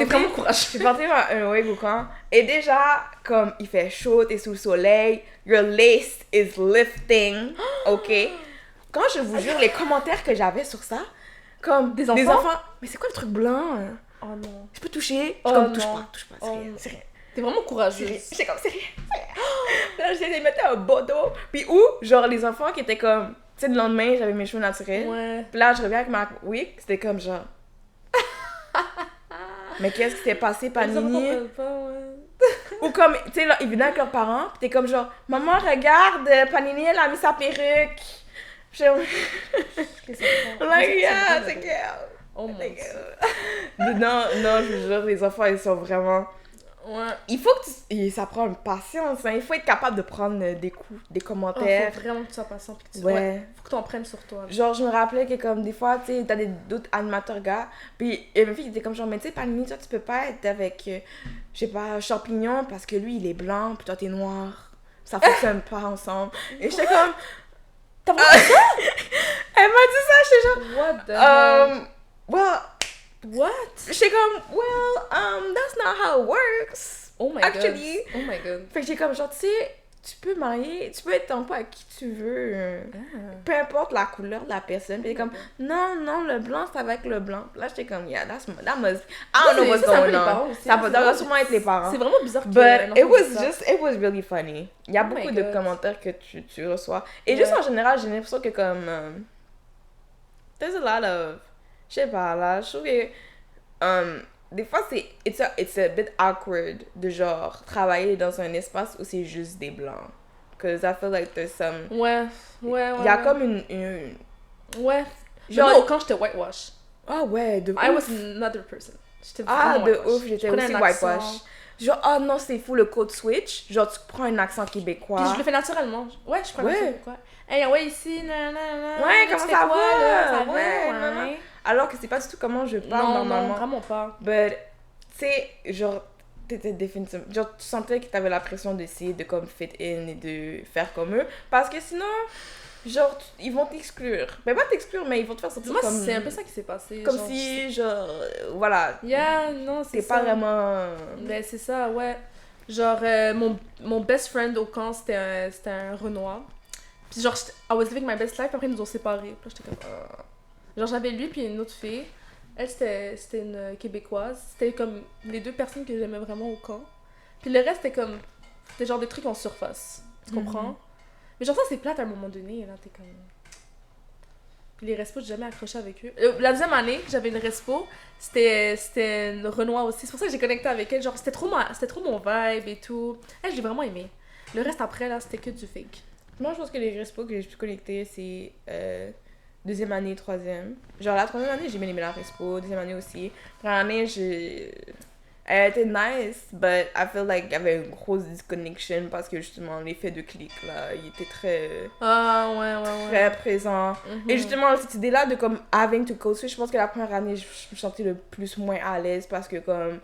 porté un wig au camp. Et déjà, comme il fait chaud, t'es sous le soleil, your lace is lifting, ok? Quand je vous jure, les commentaires que j'avais sur ça, comme des enfants, mais c'est quoi le truc blanc? Oh non. Je peux toucher? Je comme touche pas, c'est rien. T'es vraiment courageuse. J'étais comme, c'est rien. Là, j'essayais de mettre un bodo. Puis genre, les enfants qui étaient comme, tu sais, le lendemain, j'avais mes cheveux naturels. Ouais. Puis là, je reviens avec ma wig, c'était comme genre. Mais qu'est-ce qui s'est passé, Panini? Ou comme, tu sais, ils venaient avec leurs parents, puis t'es comme genre, maman, regarde, Panini, elle a mis sa perruque. Like, yeah, c'est que. Oh mon Dieu. Non, je vous jure, les enfants, ils sont vraiment. Ouais. Il faut que ça prend une patience, hein. Il faut être capable de prendre des coups, des commentaires. Faut vraiment que tu sois patient puis que tu faut que tu en prennes sur toi. Genre, je me rappelais que comme des fois, tu sais, t'as d'autres animateurs gars, puis il y avait une fille qui était comme genre, mais tu sais, Panini, toi, tu peux pas être avec, je sais pas, champignon parce que lui, il est blanc, puis toi, t'es noir. Ça fonctionne pas ensemble. Et j'étais comme... T'as vraiment ça? Elle m'a dit ça, j'étais genre... What the hell? Well... What? J'étais comme, that's not how it works. Oh my Actually. God. Oh my God. Fait que j'ai comme genre, tu sais, tu peux marier, tu peux être en couple avec qui tu veux. Peu importe la couleur de la personne. Puis comme, non, le blanc, ça va avec le blanc. Là, j'étais comme, yeah, that must... I don't know what's going on. Ça doit sûrement être les parents. C'est vraiment bizarre. But it was really funny. Il y a beaucoup de commentaires que tu reçois. Et juste en général, j'ai l'impression que comme... there's a lot of... Je sais pas, là, je trouve que des fois it's a bit awkward de genre travailler dans un espace où c'est juste des blancs. Cause I feel like there's some... Ouais. Il y a comme une... Ouais. Genre, quand j'étais whitewash. Ah ouais, de ouf. I was another person. J'étais de ouf, j'étais aussi whitewash. Genre, oh non, c'est fou le code switch. Genre, tu prends un accent québécois. Puis je le fais naturellement. Ouais, je prends un accent québécois. Hey, ouais, ici, nanana. Ouais, comment ça va, là? Ça va, ouais. Alors que c'est pas du tout comment je parle normalement. Non, vraiment pas. But, tu sais, genre, t'étais définitivement... Genre, tu sentais que t'avais la pression d'essayer de comme fit in et de faire comme eux. Parce que sinon, genre, ils vont t'exclure. Mais pas t'exclure, mais ils vont te faire sortir comme... c'est un peu ça qui s'est passé. Comme genre, si, genre, voilà. Yeah, non, c'est ça. Pas vraiment... Ben, c'est ça, ouais. Genre, mon best friend au camp, c'était un Renoir. Puis genre, I was living my best life, après ils nous ont séparés. Puis là, j'étais comme... Genre, j'avais lui puis une autre fille. Elle, c'était une Québécoise. C'était comme les deux personnes que j'aimais vraiment au camp. Puis le reste, c'était genre des trucs en surface. Tu comprends? Mais genre, ça, c'est plate à un moment donné. Là, t'es comme... Puis les respos, j'ai jamais accroché avec eux. La deuxième année, j'avais une respo. C'était une Renoir aussi. C'est pour ça que j'ai connecté avec elle. Genre, c'était trop mon vibe et tout. Elle, je l'ai vraiment aimé. Le reste après, là, c'était que du fake. Moi, je pense que les respos que j'ai pu connecter, c'est deuxième année, troisième. Genre, la troisième année, j'ai bien aimé la respo. Deuxième année aussi. Première année, elle était nice, but I feel like il y avait une grosse disconnection parce que justement, l'effet de clic, là, il était très... très présent. Et justement, cette idée-là de comme having to code switch, je pense que la première année, je me sentais le plus moins à l'aise parce que comme...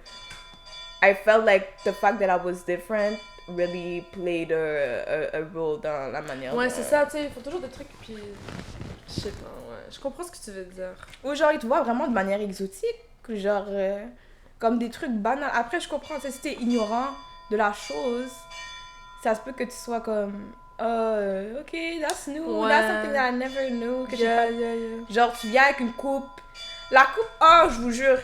I felt like the fact that I was different really played a role dans la manière Ouais, dont... c'est ça, tu sais, il faut toujours des trucs, puis... Je sais pas, ouais. Je comprends ce que tu veux dire. Ou genre, ils te voient vraiment de manière exotique, genre, comme des trucs banals. Après, je comprends, tu sais, si t'es ignorant de la chose, ça se peut que tu sois comme... ok, that's new, Ouais. that's something that I never knew. Que j'ai Yeah, pas... yeah, yeah. Genre, tu viens avec une coupe. La coupe, oh, je vous jure.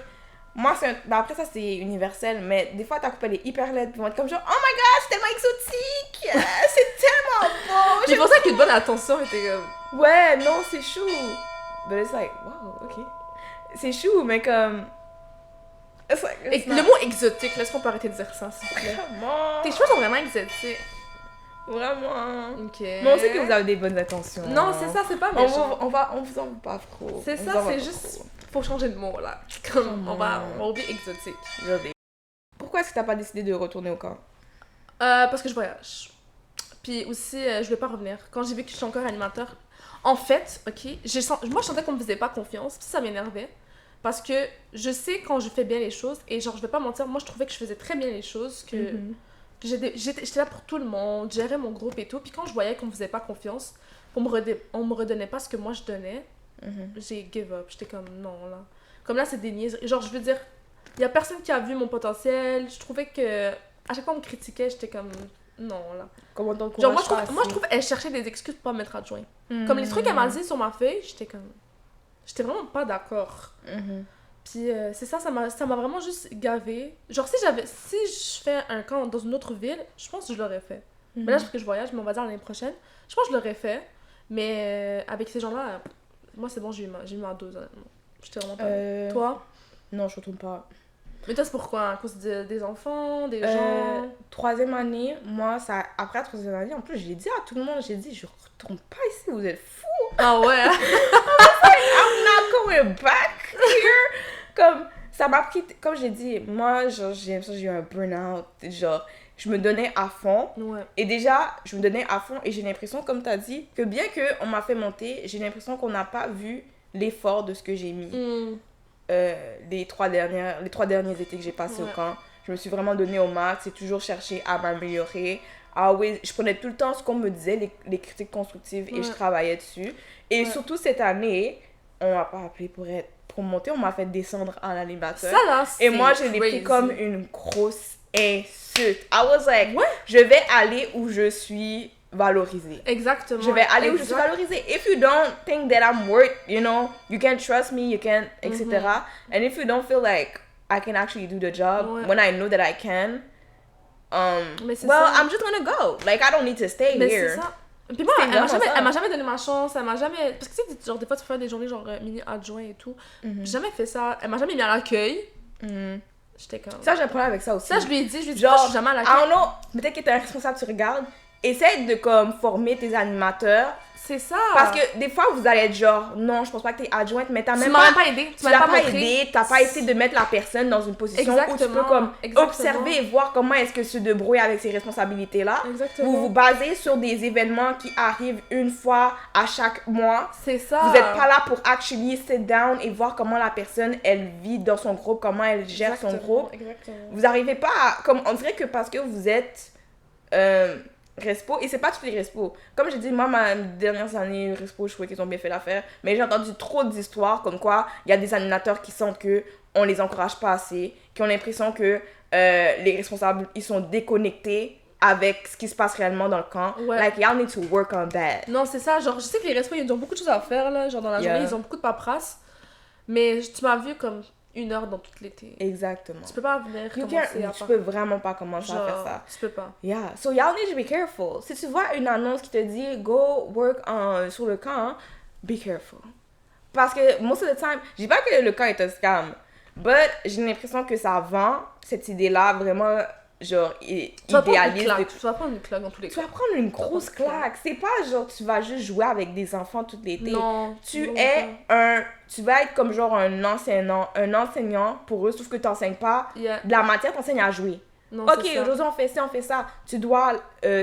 Moi, c'est un... ben après, ça, c'est universel, mais des fois, ta coupe, elle est hyper laide. Ils vont être comme genre, oh my god, c'est tellement exotique. C'est tellement beau. C'est pour ça qu'une bonne attention était comme... Ouais, non, c'est chou. But it's like, wow, ok. C'est chou, mais comme... It's like, it's Le not- mot exotique, là, est-ce qu'on peut arrêter de dire ça, s'il vous plaît? Vraiment. Tes cheveux sont vraiment exotiques. Vraiment. Ok. Mais on sait que vous avez des bonnes intentions. Non, c'est ça, c'est pas On méchant. on vous en veut pas trop. C'est On ça, vous en veut c'est pas juste... trop. Faut changer de mot, là. Comme, on va oublier exotique. Really. Pourquoi est-ce que t'as pas décidé de retourner au camp? Parce que je voyage. Puis aussi, je voulais pas revenir. Quand j'ai vu que je suis encore animateur... En fait, ok, moi je sentais qu'on me faisait pas confiance, puis ça m'énervait. Parce que je sais quand je fais bien les choses, et genre, je vais pas mentir, moi je trouvais que je faisais très bien les choses, que j'étais là pour tout le monde, gérais mon groupe et tout. Puis quand je voyais qu'on me faisait pas confiance, on me redonnait pas ce que moi je donnais, j'ai give up. J'étais comme, non, là. Comme là, c'est des niaiseries. Genre, je veux dire, il y a personne qui a vu mon potentiel. Je trouvais que, à chaque fois on me critiquait, j'étais comme, non, là. Comment ton Genre, courage moi, je trouve qu'elle cherchait des excuses pour pas me mettre adjoint. Comme les trucs qu'elle m'a dit sur ma feuille, j'étais comme... J'étais vraiment pas d'accord. Puis c'est ça, ça m'a vraiment juste gavé. Genre, si je fais un camp dans une autre ville, je pense que je l'aurais fait. Mais là, parce que je voyage, mais on va dire l'année prochaine, je pense que je l'aurais fait. Mais avec ces gens-là, moi, c'est bon, j'ai eu ma dose, honnêtement. J'étais vraiment pas... Toi? Non, je retourne pas. Mais toi, c'est pourquoi? À cause des enfants, des gens? Troisième année, moi, ça... après la troisième année, en plus, j'ai dit à tout le monde, j'ai dit, je retourne pas ici, vous êtes fous. Ah ouais? I'm not going back here. Comme, ça m'a pris, comme j'ai dit, moi, genre, j'ai l'impression que j'ai eu un burn-out. Genre, je me donnais à fond. Ouais. Et déjà, je me donnais à fond et j'ai l'impression, comme tu as dit, que bien qu'on m'a fait monter, j'ai l'impression qu'on n'a pas vu l'effort de ce que j'ai mis. Les trois derniers étés que j'ai passés au camp. Je me suis vraiment donné au max et toujours cherché à m'améliorer. Je prenais tout le temps ce qu'on me disait, les critiques constructives, et je travaillais dessus. Et surtout cette année, on m'a pas appelé pour monter, on m'a fait descendre en animateur. Ça là, c'est et moi, je l'ai pris comme une grosse insulte. I was like, je vais aller où je suis valorisée. Exactement. Je vais aller où je suis valorisée. If you don't think that I'm worth, you know, you can trust me, you can, etc. And if you don't feel like I can actually do the job when I know that I can, well, ça. I'm just gonna go. Like, I don't need to stay mais here. C'est ça. Puis moi, elle m'a jamais donné ma chance, elle m'a jamais... Parce que tu sais, genre, des fois, tu fais des journées genre mini adjoint et tout. J'ai jamais fait ça. Elle m'a jamais mis à l'accueil. J'étais comme... Ça, j'ai un problème avec ça aussi. Ça, je lui ai dit, genre, je suis jamais à l'accueil. I don't know, peut-être que t'es un responsable, tu regardes. Essaye de, comme, former tes animateurs. C'est ça. Parce que des fois, vous allez être genre, non, je pense pas que t'es adjointe, mais t'as même pas aidé. Tu m'as pas aidé, t'as pas essayé de mettre la personne dans une position où tu peux comme observer et voir comment est-ce que se débrouille avec ces responsabilités-là. Exactement. Vous vous basez sur des événements qui arrivent une fois à chaque mois. C'est ça. Vous êtes pas là pour actually sit down et voir comment la personne, elle vit dans son groupe, comment elle gère son groupe. Exactement. Vous arrivez pas à... Comme, on dirait que parce que vous êtes... Respo, et c'est pas tous les respos. Comme j'ai dit, moi, ma dernière année, Respo, je trouvais qu'ils ont bien fait l'affaire. Mais j'ai entendu trop d'histoires comme quoi il y a des animateurs qui sentent que on les encourage pas assez, qui ont l'impression que les responsables, ils sont déconnectés avec ce qui se passe réellement dans le camp. Like, y'all need to work on that. Non, c'est ça. Genre, je sais que les respos, ils ont beaucoup de choses à faire, là. Genre, dans la journée, ils ont beaucoup de paperasse. Mais tu m'as vu comme 1 heure dans tout l'été. Exactement. Tu peux pas venir commencer à tu peux vraiment pas commencer à faire ça. Tu peux pas. Yeah. So y'all need to be careful. Si tu vois une annonce qui te dit go work sur le camp, be careful. Parce que most of the time, je dis pas que le camp est un scam, but j'ai l'impression que ça vend cette idée-là vraiment genre idéaliste. Tu vas prendre une claque dans tous les cas. Tu vas prendre une grosse claque. C'est pas genre tu vas juste jouer avec des enfants tout l'été. Non. Tu vas être comme genre un enseignant pour eux, sauf que t'enseignes pas de la matière, t'enseignes à jouer. Non, ok, aujourd'hui on fait ci, on fait ça. Tu dois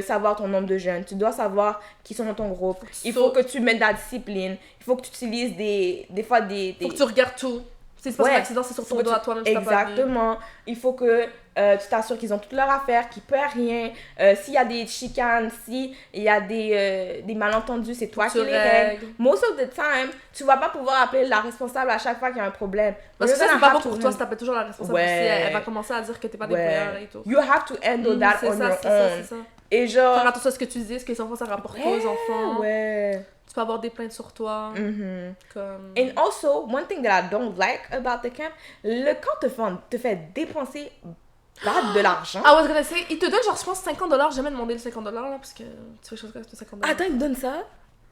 savoir ton nombre de jeunes, tu dois savoir qui sont dans ton groupe. Il faut que tu mettes de la discipline, il faut que tu utilises des fois des... Faut que tu regardes tout. Si c'est pas un accident, c'est sur ton dos à toi-même. Exactement. Il faut que tu t'assures qu'ils ont toutes leurs affaires, qu'ils ne perdent rien. S'il y a des chicanes, s'il y a des malentendus, c'est toi qui les règles. Most of the time, tu ne vas pas pouvoir appeler la responsable à chaque fois qu'il y a un problème. Parce que ça, c'est pas bon pour toi si tu appelles toujours la responsable. Elle va commencer à dire que tu n'es pas débrouillard et tout. You have to handle that on your own. C'est ça. Et genre... Faire attention à ce que tu dis, ce que les enfants, ça rapporte aux enfants. Tu peux avoir des plaintes sur toi. Comme... And also, one thing that I don't like about the camp, le camp te fait dépenser de l'argent. Ah ouais, il te donne genre, je pense, $50. J'ai jamais demandé le $50 là, parce que tu fais chose comme ça, $50. Attends, il te donne ça?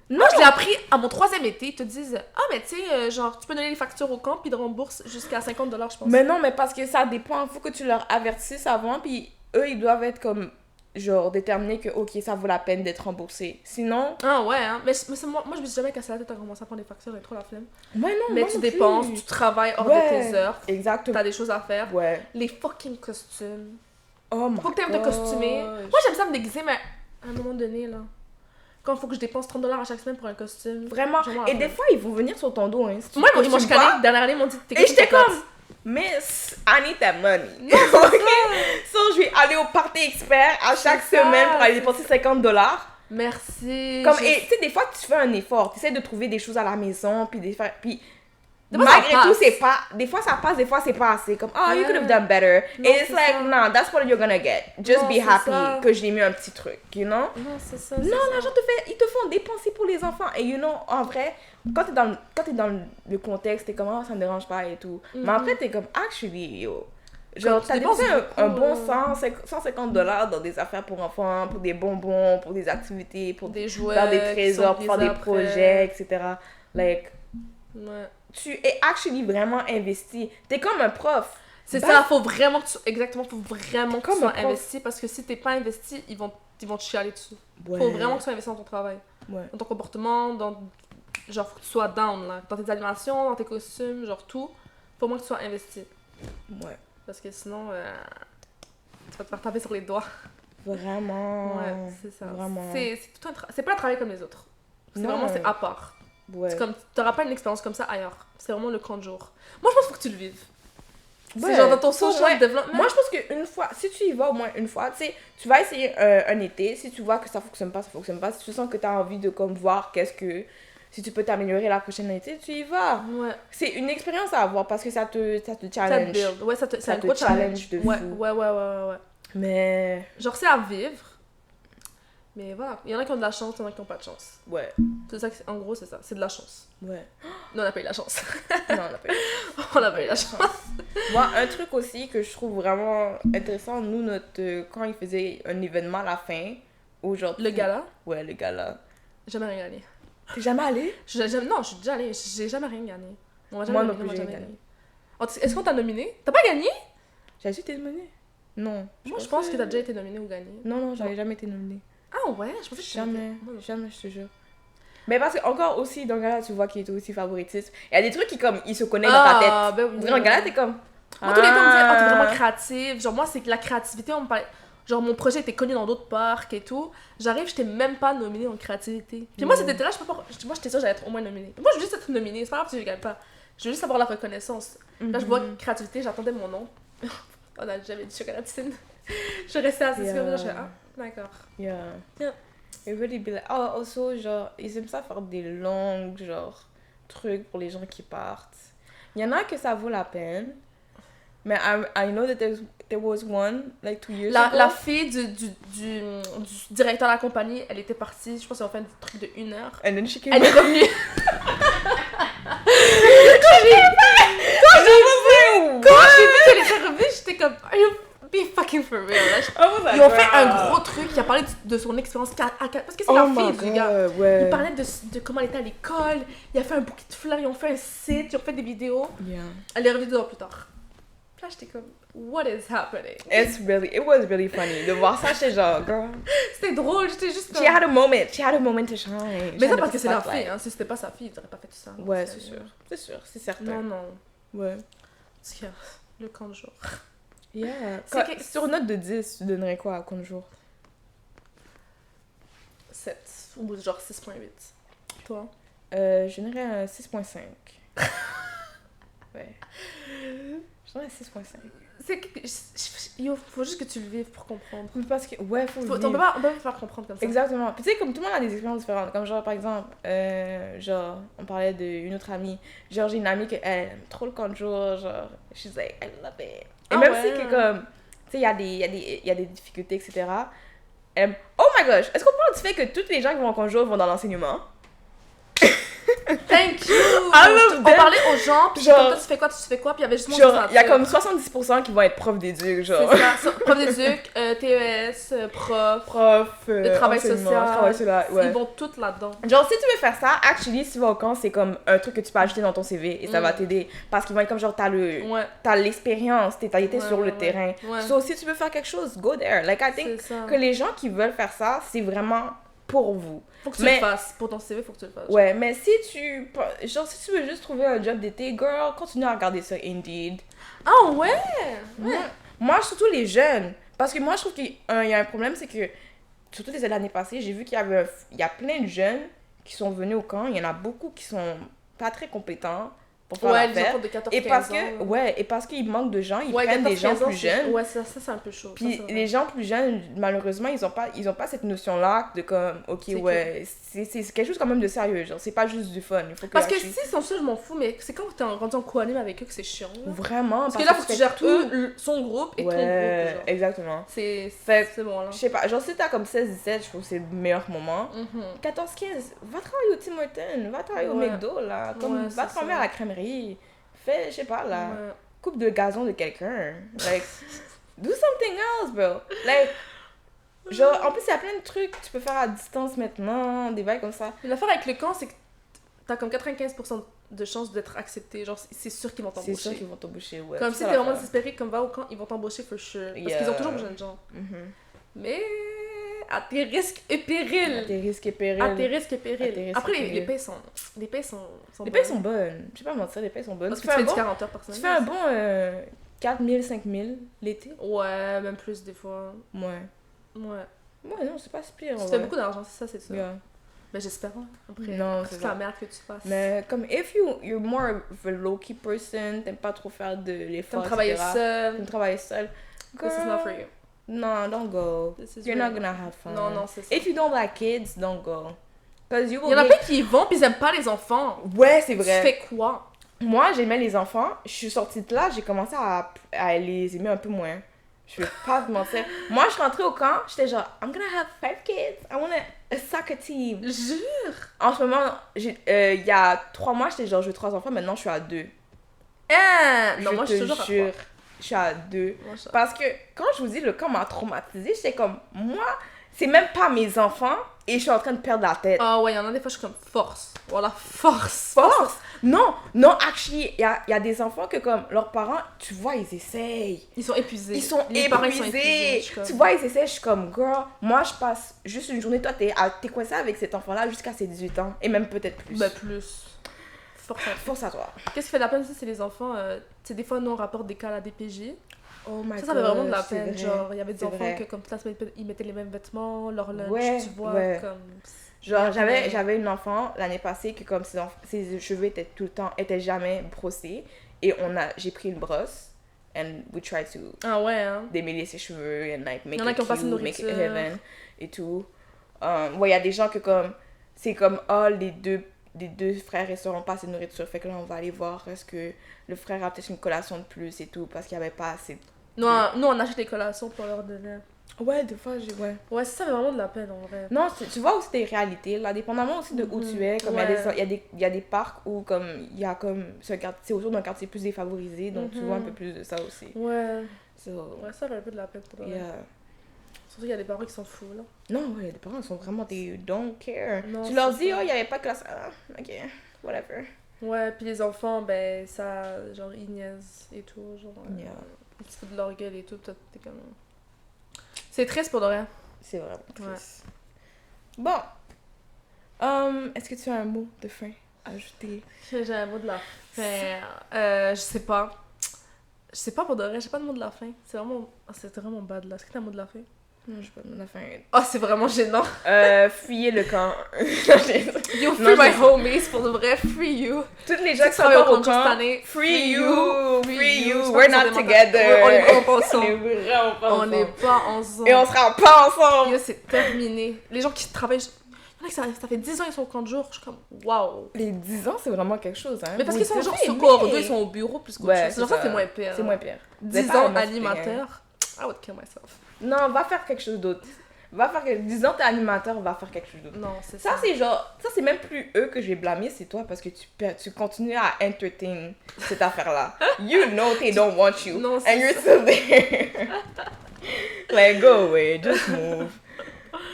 Moi, je l'ai appris à mon 3e été. Ils te disent, ah, mais tu sais, genre, tu peux donner les factures au camp, puis ils te remboursent jusqu'à $50, je pense. Mais non, mais parce que ça dépend. Il faut que tu leur avertisses avant, puis eux, ils doivent être comme... genre déterminer que ok ça vaut la peine d'être remboursé, sinon ah ouais hein, mais moi je me suis jamais cassé la tête à commencer à prendre des factures et trop la flemme. Ouais non, mais tu dépenses, tu travailles hors de tes heures, exactement, t'as des choses à faire, les fucking costumes, oh my faut que t'aimes te costumer. Moi j'aime ça me déguiser, mais à un moment donné là, quand il faut que je dépense $30 à chaque semaine pour un costume, vraiment, et des fois ils vont venir sur ton dos hein, si moi ils m'ont chicané, dernière année ils m'ont dit et j'étais comme Miss, I need that money. So, je vais aller au party expert à chaque semaine pour aller dépenser $50. Merci. Comme, et tu sais, des fois, tu fais un effort. Tu essaies de trouver des choses à la maison, puis malgré tout, c'est pas... Des fois, ça passe, des fois, c'est pas assez. Comme, oh, you could have done better. Non, and it's like, no, that's what you're gonna get. Just be happy que j'ai mis un petit truc, you know? Non, c'est ça. Non, l'argent ils te font dépenser pour les enfants. Et you know, en vrai, quand t'es dans le contexte, t'es comme, oh, ça me dérange pas et tout. Mais après, t'es comme, actually, yo. Genre, t'as dépensé un bon $150 dans des affaires pour enfants, pour des bonbons, pour des activités, pour des jouets, faire des trésors, pour faire des projets, etc. Like, tu es actually vraiment investi. T'es comme un prof. C'est ça, faut vraiment que tu sois investi, parce que si t'es pas investi, ils vont te chialer dessus. Faut vraiment que tu sois investi dans ton travail. Dans ton comportement, genre, faut que tu sois down, là. Dans tes animations, dans tes costumes, genre tout. Faut vraiment que tu sois investi. Ouais. Parce que sinon, tu vas te faire taper sur les doigts. Vraiment. Ouais, c'est ça. Vraiment. C'est pas un travail comme les autres. C'est à part. Ouais. C'est comme, t'auras pas une expérience comme ça ailleurs. C'est vraiment le camp de jour. Moi, je pense qu'il faut que tu le vives. C'est genre dans ton social development. Moi, je pense qu'une fois, si tu y vas au moins une fois, tu sais, tu vas essayer un été. Si tu vois que ça fonctionne pas, ça fonctionne pas. Si tu sens que t'as envie de comme voir si tu peux t'améliorer la prochaine été, tu y vas. Ouais. C'est une expérience à avoir parce que ça te challenge. Ça te build. Ouais, c'est un gros challenge de fou. Ouais. Mais... genre, c'est à vivre. Mais voilà, il y en a qui ont de la chance, il y en a qui n'ont pas de chance. Ouais. C'est ça, en gros, c'est ça. C'est de la chance. Ouais. Nous, on a pas eu la chance. Non, on a pas eu la chance. On a pas eu la chance. Moi, un truc aussi que je trouve vraiment intéressant, nous, quand ils faisaient un événement à la fin, aujourd'hui... Le gala? Ouais, le gala. Jamais rien gagné. T'es jamais allée? Non, je suis déjà allée. J'ai jamais rien gagné. Moi non plus, j'ai gagné. Est-ce qu'on t'a nominé? T'as pas gagné? J'ai été nominée? Non. Moi, je pense que t'as déjà été nominée ou gagné. Non, j'avais jamais été nominée. Ah ouais? Je pensais que jamais, je te jure. Mais parce que encore aussi, dans le gala, tu vois qu'il était aussi favoritisme. Il y a des trucs ils se connaissent dans ta tête. Ben oui. Dans le gala, t'es comme... Moi, tous les temps, on me disait, oh, t'es vraiment créative. Genre, moi, c'est que la créativité, on me parlait... Genre, mon projet était connu dans d'autres parcs et tout. J'arrive, j'étais même pas nominée en créativité. Puis moi, c'était là, je sais pas pourquoi. Moi, j'étais sûre que j'allais être au moins nominée. Moi, je veux juste être nominée. C'est pas grave si je gagne pas. Je veux juste avoir la reconnaissance. Là, je vois créativité, j'attendais mon nom. On a jamais dit chocolatine. Je restais assise comme ça, je fais, ah, d'accord. Yeah. It really be like... Oh, also, genre, ils aiment ça faire des longues, genre, trucs pour les gens qui partent. Il y en a que ça vaut la peine. Mais I know that there was one, like 2 years ago. La fille du directeur de la compagnie, elle était partie, je pense qu'elle a fait un truc de 1 heure. And then she came elle est revenue. Quand j'ai vu qu'elle était revenue, j'étais comme, are you be fucking for real? Ils ont fait un gros truc, il a parlé de son expérience parce que c'est la fille du gars. Ouais. Il parlait de comment elle était à l'école, il a fait un bouquet de fleurs, ils ont fait un site, ils ont fait des vidéos. Yeah. Elle est revenue 2 ans plus tard. Là, j'étais comme, what is happening? It was really funny. De voir ça, j'étais genre, girl. C'était drôle, j'étais juste comme... She had a moment to shine. Mais ça parce que c'est la fille, hein. Si c'était pas sa fille, ils auraient pas fait tout ça. Ouais, c'est sûr. C'est sûr, c'est certain. Non. Ouais. Parce que le camp de jour. Yeah. Sur une note de 10, tu donnerais quoi à camp de jour? 7. Ou genre 6.8. Toi? Je donnerais un 6.5. Ouais. Je dirais 6.5. C'est que... Yo, faut juste que tu le vives pour comprendre. Parce que, ouais, faut le On vivre. peut pas faire comprendre comme ça. Exactement. Puis tu sais, comme tout le monde a des expériences différentes. Comme genre, par exemple, genre, on parlait d'une autre amie. Genre, j'ai une amie qui aime trop le camp de jour. Genre, she's like, I love it. Et même si que comme, tu sais, il y a des difficultés, etc. Oh my gosh! Est-ce qu'on parle du fait que tous les gens qui vont au camp de jour vont dans l'enseignement? Thank you! On parlait aux gens, puis genre, toi, tu fais quoi, puis il y avait juste mon genre, il y a comme 70% qui vont être profs d'éduc, genre. C'est ça, prof d'éduc, TES, prof, le travail social, ouais. Ils vont tous là-dedans. Genre, si tu veux faire ça, actually, si tu vas au camp, c'est comme un truc que tu peux ajouter dans ton CV et ça va t'aider. Parce qu'ils vont être comme genre, t'as l'expérience, t'as été sur le terrain. So, si tu veux faire quelque chose, go there. Like, I think que les gens qui veulent faire ça, c'est vraiment pour vous. Faut que tu le fasses. Pour ton CV, faut que tu le fasses. Ouais, mais si tu veux juste trouver un job d'été, girl, continue à regarder ça Indeed. Ah ouais? Moi, surtout les jeunes. Parce que moi, je trouve qu'il y a un problème, c'est que, surtout l'année passée, j'ai vu qu'il y a plein de jeunes qui sont venus au camp. Il y en a beaucoup qui sont pas très compétents pour faire l'affaire. De 14, et parce que, et parce qu'il manque de gens, ils prennent des gens plus jeunes. Ouais, ça c'est un peu chaud. Puis les gens plus jeunes, malheureusement, ils ont pas cette notion-là de comme, ok, c'est quelque chose quand même de sérieux, genre, c'est pas juste du fun. Il faut que parce que si c'est ça, je m'en fous, mais c'est quand t'es rendu en co-anime avec eux que c'est chiant. Là. Vraiment. Parce que là, faut que tu gères son groupe et ton groupe. Genre. Exactement. C'est bon, là. Je sais pas, genre, si t'as comme 16-17, je trouve que c'est le meilleur moment. 14-15, va travailler au Tim Hortons, va travailler au McDo, là. Comme, va travailler à la crèmerie. Fais, je sais pas, la coupe de gazon de quelqu'un. Like, do something else, bro. Like, genre, en plus, il y a plein de trucs que tu peux faire à distance maintenant, des bails comme ça. L'affaire avec le camp, c'est que t'as comme 95% de chances d'être accepté. Genre, c'est sûr qu'ils vont t'embaucher. C'est sûr qu'ils vont t'embaucher, ouais. Comme si t'es vraiment désespéré, comme va au camp, ils vont t'embaucher for sure. Parce qu'ils ont toujours besoin de gens. Mais... à tes risques et périls. Après, les payes sont bonnes. Je sais pas mentir, les payes sont bonnes. Parce que tu fais du 40 heures par semaine. Tu fais un bon 4 000, 5 000 l'été. Ouais, même plus des fois. Ouais, non, c'est pas si pire. Tu fais beaucoup d'argent, c'est ça, c'est ça. Yeah. Mais j'espère. Après, non, c'est la merde que tu fasses. Mais comme, if you're more of a low-key person, t'aimes pas trop faire de l'effort, t'aimes travailler seul. Girl, this is not for you. No, don't go. You're not gonna have fun. Non, c'est ça. If you don't like kids, don't go. Il y en a plein qui y vont pis ils aiment pas les enfants. Ouais, c'est vrai. Tu fais quoi? Moi, j'aimais les enfants. Je suis sortie de là, j'ai commencé à les aimer un peu moins. Je vais pas te mentir. Moi, je suis rentrée au camp, j'étais genre, I'm gonna have 5 kids. I want a soccer team. Jure! En ce moment, il y a 3 mois, j'étais genre, je veux 3 enfants. Maintenant, je suis à 2. Non, moi, je suis toujours à 3. Je suis à 2. Parce que quand je vous dis le camp m'a traumatisée, j'étais comme, moi, c'est même pas mes enfants et je suis en train de perdre la tête. Ah ouais, il y en a des fois, je suis comme, force. Voilà, force. Non, actually, il y a des enfants que comme, leurs parents, tu vois, ils essayent. Ils sont épuisés. Les parents, ils sont épuisés. Tu vois, ils essaient, je suis comme, girl, moi, je passe juste une journée, toi, t'es coincée avec cet enfant-là jusqu'à ses 18 ans. Et même peut-être plus. Ben, plus. Force à toi. Qu'est-ce qui fait de la peine aussi, c'est les enfants. Tu sais, des fois, nous, on rapporte des cas à la DPJ. Oh my God. Ça fait vraiment de la peine. Vrai. Genre, il y avait des enfants que, comme toute la semaine, ils mettaient les mêmes vêtements, leur lunch, tu vois. Comme... Genre, j'avais une enfant l'année passée que, comme ses cheveux étaient jamais brossés. Et j'ai pris une brosse. And we tried to démêler ses cheveux and like make it cute, make it heaven et tout. Il y a des gens que, comme, c'est comme, les deux frères ne seront pas assez de nourriture, fait que là on va aller voir est-ce que le frère a peut-être une collation de plus et tout parce qu'il n'y avait pas assez. Nous on achète des collations pour leur donner. Ouais, des fois ouais, ça fait vraiment de la peine en vrai. Non, tu vois aussi des réalités là, dépendamment aussi de où tu es, comme il y a des parcs où comme il y a comme c'est autour d'un quartier plus défavorisé, donc tu vois un peu plus de ça aussi. Ouais ça fait un peu de la peine pour toi. Surtout qu'il y a des parents qui sont fous, là. Non, ouais, les parents sont vraiment des don't care. Non, tu leur dis, il n'y avait pas de classe. Ah, ok, whatever. Ouais, puis les enfants, ben, ça, genre, ils niaisent et tout. Genre, ils se foutent de leur gueule et tout. T'es comme... C'est triste pour de rien. C'est vraiment triste. Ouais. Bon. Est-ce que tu as un mot de fin à ajouter? J'ai un mot de la fin. Je sais pas. Je sais pas pour de vrai, j'ai pas de mot de la fin. C'est vraiment bad là. Est-ce que t'as un mot de la fin? Non, je sais pas, on a fait Oh, c'est vraiment gênant. fuyez le camp. Yo, free my homies, pour de vrai, free you. Toutes les gens qui sont travaillent pas au au camp cette camp, année, free you, je we're pense not qu'on est together. on est vraiment pas On ensemble. est vraiment pas On ensemble. n'est pas ensemble. Et on sera pas ensemble. Yo, c'est terminé. Les gens qui travaillent... Il y en a qui ça fait 10 ans qu'ils sont au camp de jour. Je suis comme, waouh. Les 10 ans, c'est vraiment quelque chose, hein. Mais parce Vous qu'ils sont genre devez sur aimer. corridor, ils sont au bureau plus qu'autre Ouais, chose. c'est Genre ça, ça. c'est moins pire. C'est moins pire. 10 pas ans un animateur, I would kill myself. Non, va faire quelque chose d'autre. Va faire quelque... 10 ans, t'es animateur, va faire quelque chose d'autre. Non, c'est Ça, c'est genre... Ça, c'est même plus eux que je vais blâmer, c'est toi, parce que tu continues à entertain cette affaire-là. You know they don't want you. Non, and c'est you're ça. still there. Like, go away, just move.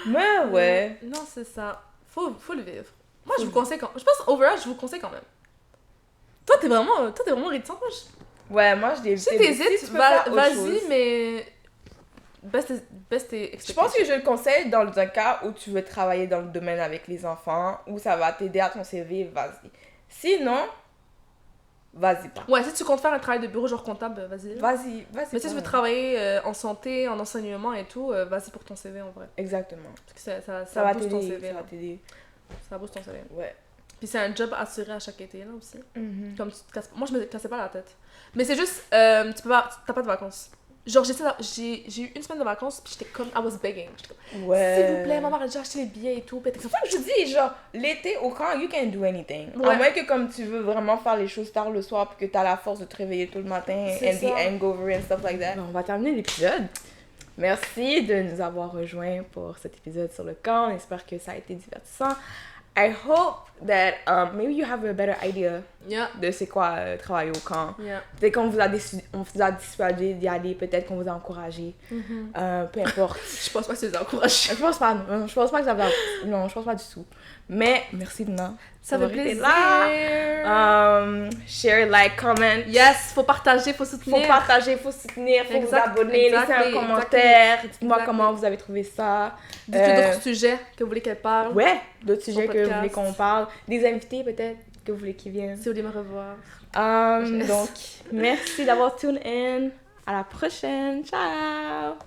Mais ouais. Non, c'est ça. Faut le vivre. Moi, je vous conseille quand... Je pense, overall, je vous conseille quand même. Toi, t'es vraiment réticente. Moi, Ouais, moi, je si t'hésites, tu peux faire autre vas-y, chose. mais... Baisse tes Je pense que je le conseille dans un cas où tu veux travailler dans le domaine avec les enfants, où ça va t'aider à ton CV, vas-y. Sinon, vas-y pas. Ouais, si tu comptes faire un travail de bureau genre comptable, vas-y. Vas-y. Mais si tu veux travailler en santé, en enseignement et tout, vas-y pour ton CV en vrai. Exactement. Parce que ça Ça va booste ton t'aider, CV. ça va là. t'aider. Ça booste ton CV. Ouais. Puis c'est un job assuré à chaque été là aussi. Mhm. Comme tu te casses... Moi, je me cassais pas la tête. Mais c'est juste, t'as pas de vacances. Genre, j'ai eu une semaine de vacances, puis j'étais comme, I was begging. J'étais comme, Ouais. s'il vous plaît, maman a déjà acheté les billets et tout. Puis C'est ça que je dis, genre, l'été au camp, you can do anything. Ouais. À moins que comme tu veux vraiment faire les choses tard le soir, puis que t'as la force de te réveiller tout le matin, C'est and the ça. hangover and stuff like that. On va terminer l'épisode. Merci de nous avoir rejoints pour cet épisode sur le camp. On espère que ça a été divertissant. I hope that maybe you have a better idea Yeah. de c'est quoi travailler au camp. Yeah. Peut-être qu'on vous a dissuadé d'y aller, peut-être qu'on vous a encouragé. Peu importe. Je pense pas que tu les encourages. Je pense pas, non. Je pense pas que ça va... Non, je pense pas du tout. Mais, merci Dina. Ça fait d'avoir été plaisir. là. Share, like, comment. Yes, faut partager, faut soutenir. Faut partager, faut soutenir, faut vous abonner, laisser un commentaire. Dites-moi comment vous avez trouvé ça. Dites-le d'autres sujets que vous voulez qu'elle parle. Ouais, d'autres sujets que vous podcast. voulez qu'on parle. Des invités peut-être que vous voulez qu'ils viennent. Si vous voulez me revoir. Donc, merci d'avoir tune in. À la prochaine. Ciao!